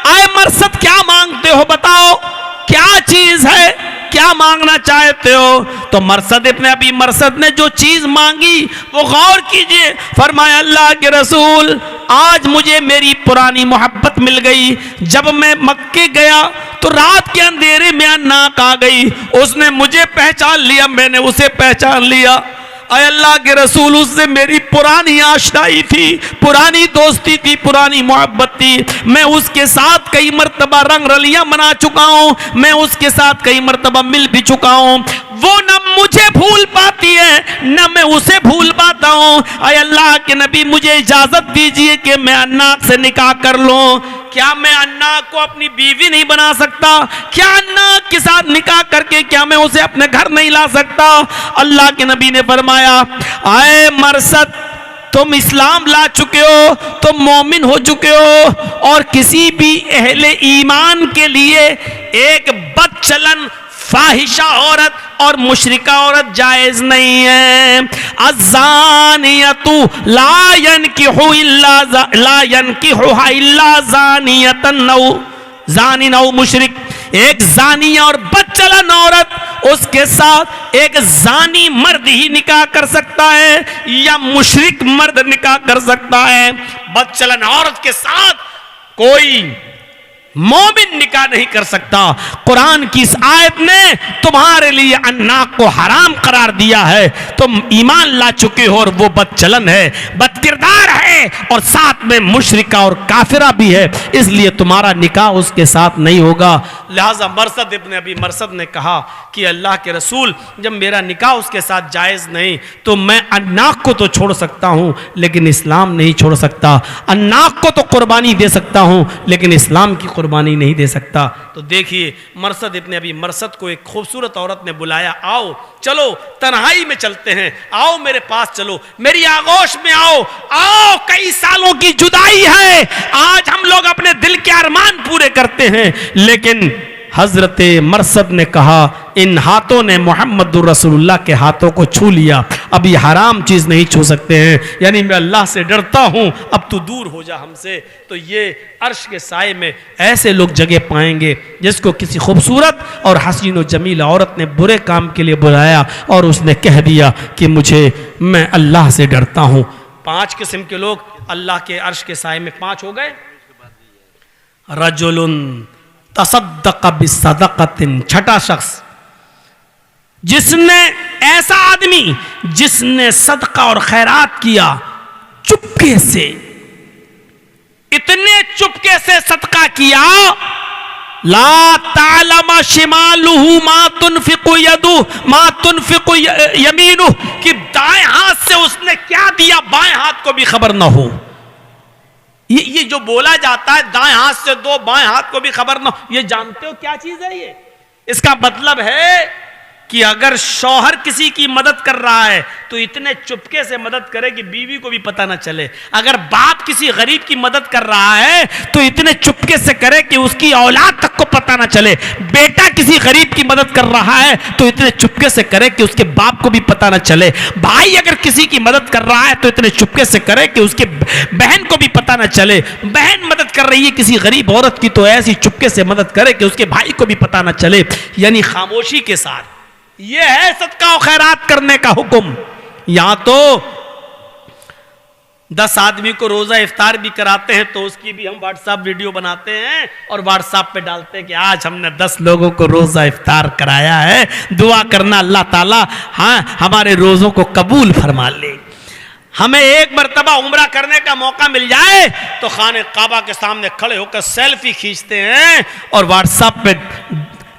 आए मरसद क्या मांगते हो, बताओ क्या चीज है, क्या मांगना चाहते हो? तो मरसद इब्न अबी मरसद ने जो चीज मांगी वो गौर कीजिए। फरमाया, अल्लाह के रसूल आज मुझे मेरी पुरानी मोहब्बत मिल गई। जब मैं मक्के गया तो रात के अंधेरे में नाक आ गई, उसने मुझे पहचान लिया, मैंने उसे पहचान लिया। अय अल्लाह के रसूल उससे मेरी पुरानी आशनाई थी, पुरानी दोस्ती थी, पुरानी मोहब्बत थी। मैं उसके साथ कई मर्तबा रंग रलियां मना चुका हूं, मैं उसके साथ कई मर्तबा मिल भी चुका हूं। वो न मुझे भूल पाती है न मैं उसे भूल पाता हूं। अय अल्लाह के नबी मुझे इजाजत दीजिए कि मैं अन्नाक से निकाह कर लूं। क्या मैं अन्नाक को अपनी बीवी नहीं बना सकता? क्या अन्नाक के साथ निकाह करके क्या मैं उसे अपने घर नहीं ला सकता? अल्लाह के नबी ने फरमाया, आए मरसद तुम इस्लाम ला चुके हो, तुम मोमिन हो चुके हो और किसी भी अहले ईमान के लिए एक बदचलन फाहिशा औरत और मुशरिका औरत जायज नहीं है। अज़ानियतु ला यनकिहु इल्ला ज़ानियतन नौ ज़ानी नौ मुशरिक। एक जानी और बदचलन औरत उसके साथ एक जानी मर्द ही निकाह कर सकता है या मुशरिक मर्द निकाह कर सकता है। बदचलन औरत के साथ कोई मोमिन निकाह नहीं कर सकता। कुरान की इस आयत ने तुम्हारे लिए अन्नाक को हराम करार दिया है। तुम ईमान ला चुके हो और वो बदचलन है, बदकिरदार है और साथ में मुशरिका और काफिरा भी है, इसलिए तुम्हारा निकाह उसके साथ नहीं होगा। लिहाजा मरसद इब्न अबी मरसद ने कहा कि अल्लाह के रसूल जब मेरा निकाह उसके साथ जायज़ नहीं तो मैं अन्नाक को तो छोड़ सकता हूँ लेकिन इस्लाम नहीं छोड़ सकता। अन्नाक को तो कुर्बानी दे सकता हूँ लेकिन इस्लाम की कुर्बानी नहीं दे सकता। तो देखिए मरसद इब्न अबी मरसद को एक खूबसूरत औरत ने बुलाया, आओ चलो तन्हाई में चलते हैं, आओ मेरे पास चलो, मेरी आगोश में आओ, आओ कई सालों की जुदाई है, आज हम लोग अपने दिल के अरमान पूरे करते हैं। लेकिन हजरत मरसद ने कहा, इन हाथों ने मोहम्मदुर रसूलुल्लाह के हाथों को छू लिया, अब ये हराम चीज़ नहीं छू सकते हैं, यानी मैं अल्लाह से डरता हूँ, अब तू दूर हो जा हमसे। तो ये अर्श के साए में ऐसे लोग जगह पाएंगे जिसको किसी खूबसूरत और हसीन और जमील औरत ने बुरे काम के लिए बुलाया और उसने कह दिया कि मैं अल्लाह से डरता हूँ। 5 किस्म के लोग अल्लाह के अर्श के साए में 5 हो गए। रजुलुन तसद्दक़ बिस्सदक़तिन, छठा शख्स जिसने, ऐसा आदमी जिसने सदका और खैरात किया चुपके से, इतने चुपके से सदका किया, ला तालमा शिमालुहु मा तुनफिकु यदु मा तुनफिकु यमीनु, कि दाएं हाथ से उसने क्या दिया बाएं हाथ को भी खबर ना हो। ये जो बोला जाता है दाएं हाथ से दो बाएं हाथ को भी खबर ना हो, ये जानते हो क्या चीज है ये? इसका मतलब है कि अगर शौहर किसी की मदद कर रहा है तो इतने चुपके से मदद करे कि बीवी को भी पता ना चले। अगर बाप किसी गरीब की मदद कर रहा है तो इतने चुपके से करे कि उसकी औलाद तक को पता ना चले। बेटा किसी गरीब की मदद कर रहा है तो इतने चुपके से करे कि उसके बाप को भी पता ना चले। भाई अगर किसी की मदद कर रहा है तो इतने चुपके से करे कि उसके बहन को भी पता ना चले। बहन मदद कर रही है किसी गरीब औरत की तो ऐसी चुपके से मदद करे कि उसके भाई को भी पता ना चले, यानी खामोशी के साथ। यह है सदका और खैरात करने का हुक्म। यहां तो 10 आदमी को रोजा इफ्तार भी कराते हैं तो उसकी भी हम व्हाट्सएप वीडियो बनाते हैं और व्हाट्सएप पे डालते हैं कि आज हमने 10 लोगों को रोजा इफ्तार कराया है। दुआ करना अल्लाह ताला हाँ हमारे रोजों को कबूल फरमा ले। हमें एक मर्तबा उम्रा करने का मौका मिल जाए तो खाने काबा के सामने खड़े होकर सेल्फी खींचते हैं और व्हाट्सएप पे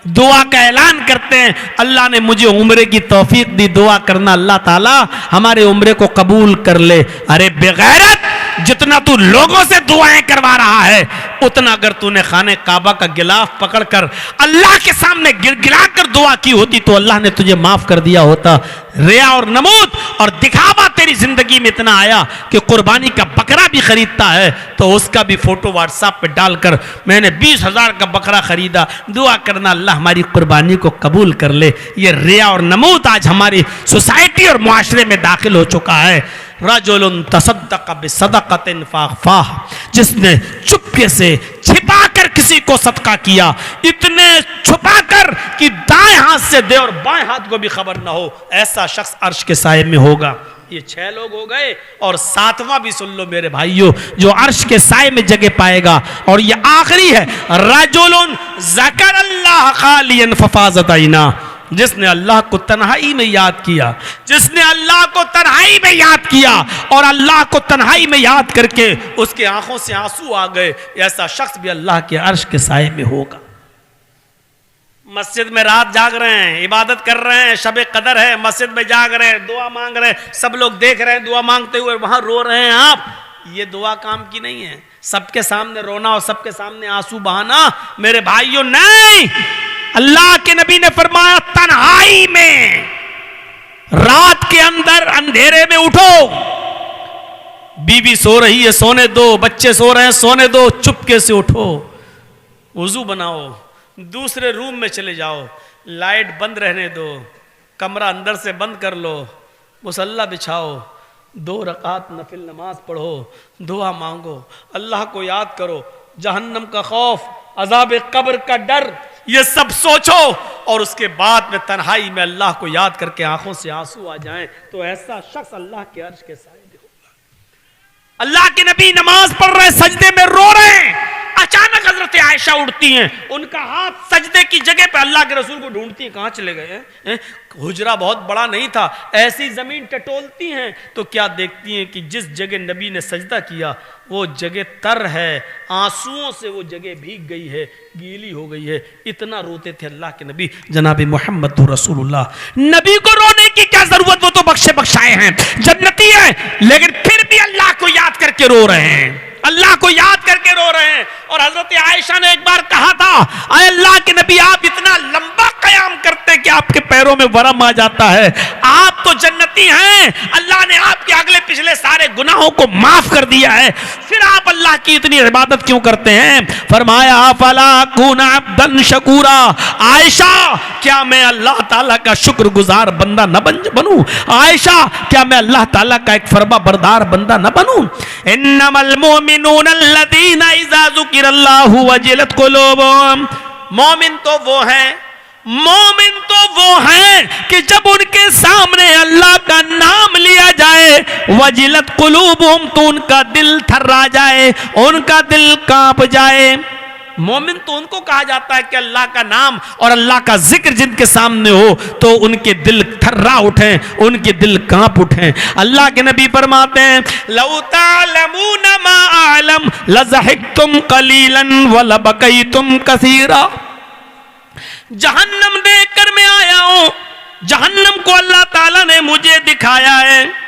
दुआ का ऐलान करते हैं, अल्लाह ने मुझे उम्रे की तौफीक दी, दुआ करना अल्लाह ताला हमारे उम्रे को कबूल कर ले। अरे बेगैरत, जितना तू लोगों से दुआएं करवा रहा है उतना अगर तूने खाने काबा का गिलाफ पकड़कर अल्लाह के सामने गिरा कर दुआ की होती तो अल्लाह ने तुझे माफ कर दिया होता। रिया और नमूद और दिखावा तेरी जिंदगी में इतना आया कि कुर्बानी का बकरा भी खरीदता है तो उसका भी फोटो व्हाट्सएप पे डालकर मैंने 20,000 का बकरा खरीदा, दुआ करना अल्लाह हमारी कुर्बानी को कबूल कर ले। ये रिया और नमूद आज हमारी सोसाइटी और मुआशरे में दाखिल हो चुका है। रजुलुन तसद्दक़ बिसदक़तिन फ़अख़फ़ाह, जिसने चुपके से छिपाकर किसी को सदका किया, इतने छुपाकर कि दाएं हाथ से दे और बाएं हाथ को भी खबर ना हो, ऐसा शख्स अर्श के साये में होगा। ये 6 लोग हो गए और 7वां भी सुन लो मेरे भाइयों, जो अर्श के साये में जगह पाएगा। और ये आखिरी है, रजुलुन ज़करल्लाह खालियन फ़फ़ाज़त ऐना, जिसने अल्लाह को तन्हाई में याद किया, जिसने अल्लाह को तन्हाई में याद किया और अल्लाह को तन्हाई में याद करके उसके आंखों से आंसू आ गए, ऐसा शख्स भी अल्लाह के अर्श के साये में होगा। मस्जिद में रात जाग रहे हैं, इबादत कर रहे हैं, शब कदर है, मस्जिद में जाग रहे हैं, दुआ मांग रहे हैं, सब लोग देख रहे हैं दुआ मांगते हुए, वहां रो रहे हैं आप, ये दुआ काम की नहीं है। सबके सामने रोना और सबके सामने आंसू बहाना मेरे भाइयों नहीं। अल्लाह के नबी ने फरमाया तन्हाई में, रात के अंदर अंधेरे में उठो, बीवी सो रही है सोने दो, बच्चे सो रहे हैं सोने दो, चुपके से उठो, वुजू बनाओ, दूसरे रूम में चले जाओ, लाइट बंद रहने दो, कमरा अंदर से बंद कर लो, मुसल्ला बिछाओ, 2 रकात नफिल नमाज पढ़ो, दुआ मांगो, अल्लाह को याद करो, जहन्नम का खौफ, अजाब कब्र का डर, ये सब सोचो और उसके बाद में तन्हाई में अल्लाह को याद करके आंखों से आंसू आ जाएं तो ऐसा शख्स अल्लाह के अर्श के साये में होगा। अल्लाह के नबी नमाज पढ़ रहे, सजदे में रो रहे हैं, अचानक हजरत आयशा उठती हैं, उनका हाथ सजदे की जगह पे अल्लाह के रसूल को ढूंढती हैं, कहां चले गए हैं? हुजरा बहुत बड़ा नहीं था, ऐसी जमीन टटोलती हैं तो क्या देखती हैं कि जिस जगह नबी ने सजदा किया वो जगह तर है, आंसुओं से वो जगह भीग गई है, गीली हो गई है। इतना रोते थे अल्लाह के नबी जनाब मोहम्मद रसूलुल्लाह। नबी को रोने की क्या जरूरत, वो तो बख्शे बख्शाए हैं, जन्नती है, लेकिन फिर भी अल्लाह को याद करके रो रहे हैं, अल्लाह को याद करके रो रहे हैं। और हजरत आयशा ने एक बार कहा था, आए अल्लाह के नबी आप इतना लंबा कयाम करते कि आपके पैरों में वरम आ जाता है, आप तो जन्नती हैं, अल्लाह ने आपके अगले पिछले सारे गुनाहों को माफ कर दिया है, फिर आप अल्लाह की इतनी इबादत क्यों करते हैं? फरमाया फला कुना अब्दन शकूरा, आयशा क्या मैं अल्लाह ताला का शुक्रगुजार बंदा न बनूं? आयशा क्या मैं अल्लाह ताला का एक फरमा बरदार बंदा न बनूं? इन्नमल मोमिनून अल्लज़ीना इज़ा ज़ुकिरल्लाहु वजिलत क़ुलूबुहुम, मोमिन तो वो हैं, मोमिन तो वो हैं कि जब उनके सामने अल्लाह का नाम लिया जाए, वजिलत कुलूबुहुम, तो उनका दिल थर्रा जाए, उनका दिल कांप जाए। मोमिन तो उनको कहा जाता है कि अल्लाह का नाम और अल्लाह का जिक्र जिनके सामने हो तो उनके दिल थर्रा उठें, उनके दिल कांप उठें। अल्लाह के नबी फरमाते हैं लौ तालमून मा आलम लज़हिक्तुम कलीलन व लबकैतुम कसीरा। जहन्नम देखकर मैं आया हूं, जहन्नम को अल्लाह ताला ने मुझे दिखाया है,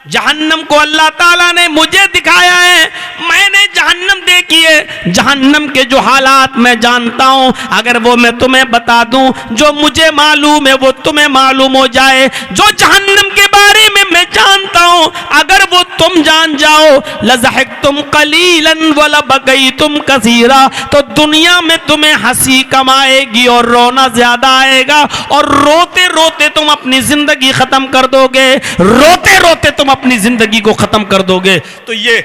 जहन्नम को अल्लाह ताला ने मुझे दिखाया है, मैंने जहन्नम देखी है, जहन्नम के जो हालात मैं जानता हूं, अगर वो मैं तुम्हें बता दूं, जो मुझे मालूम है वो तुम्हें मालूम हो जाए, जो जहन्नम के बारे में मैं जानता हूं अगर वो तुम जान जाओ, लज़हिक्तुम कलीलन व लबकैतुम कसीरा, तो दुनिया में तुम्हें हंसी कम आएगी और रोना ज्यादा आएगा, और रोते रोते तुम अपनी जिंदगी खत्म कर दोगे, रोते रोते तुम अपनी जिंदगी को खत्म कर दोगे। तो ये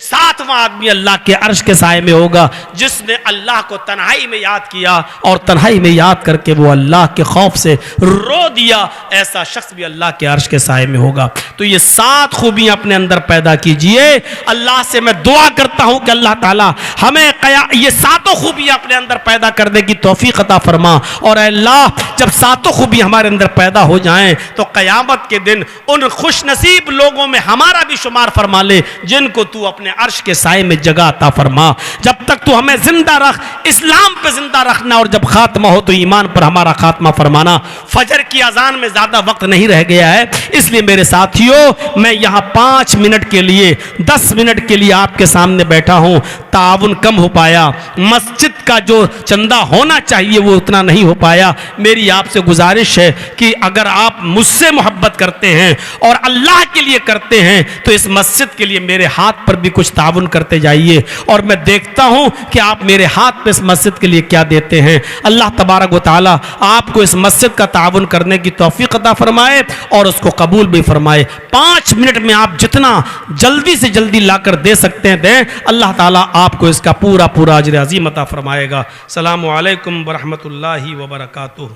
सातवां आदमी अल्लाह के अर्श के साए में होगा जिसने अल्लाह को तन्हाई में याद किया और तन्हाई में याद करके वो अल्लाह के खौफ से रो दिया, ऐसा शख्स भी अल्लाह के अर्श के साए में होगा। तो ये 7 खूबियां अपने अंदर पैदा कीजिए। अल्लाह से मैं दुआ करता हूं कि अल्लाह ताला हमें ये 7 खूबियां अपने अंदर पैदा करने की तौफीक अता फरमा। और अल्लाह जब 7 खूबियां हमारे अंदर पैदा हो जाएं तो क़यामत के दिन उन खुशनसीब लोगों में हमारा भी शुमार फरमा ले जिनको तू अपने अर्श के साए में जगह अता फरमा। जब तक तू हमें जिंदा रख, इस्लाम पे जिंदा रखना, और जब खात्मा हो तो ईमान पर हमारा खात्मा फरमाना। फजर की अजान में ज्यादा वक्त नहीं रह गया है, इसलिए मेरे साथियों मैं यहां 5 मिनट के लिए 10 मिनट के लिए आपके सामने बैठा हूं। ताउन कम हो पाया, मस्जिद का जो चंदा होना चाहिए वो उतना नहीं हो पाया। मेरी आपसे गुजारिश है कि अगर आप मुझसे मोहब्बत करते हैं और अल्लाह के लिए करते हैं तो इस मस्जिद के लिए मेरे हाथ पर भी कुछ ताउन करते जाइए, और मैं देखता हूं कि आप मेरे हाथ पे इस मस्जिद के लिए क्या देते हैं। अल्लाह तबारक व तआला आपको इस मस्जिद का ताउन करने की तौफीक अता फरमाए और उसको कबूल भी फरमाए। 5 मिनट में आप जितना जल्दी से जल्दी लाकर दे सकते हैं दें, अल्लाह ताला आपको इसका पूरा पूरा अजर अज़ीम अता फरमाएगा। सलामु अलैकुम व रहमतुल्लाहि व बरकातुहू।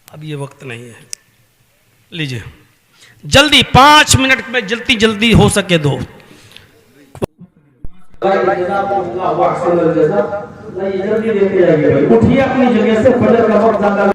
अब ये वक्त नहीं है, लीजिए जल्दी 5 मिनट में जल्दी जल्दी हो सके दो।
जल्दी देते जाइए भाई, उठिए अपनी जगह से, फजर का वक्त ज्यादा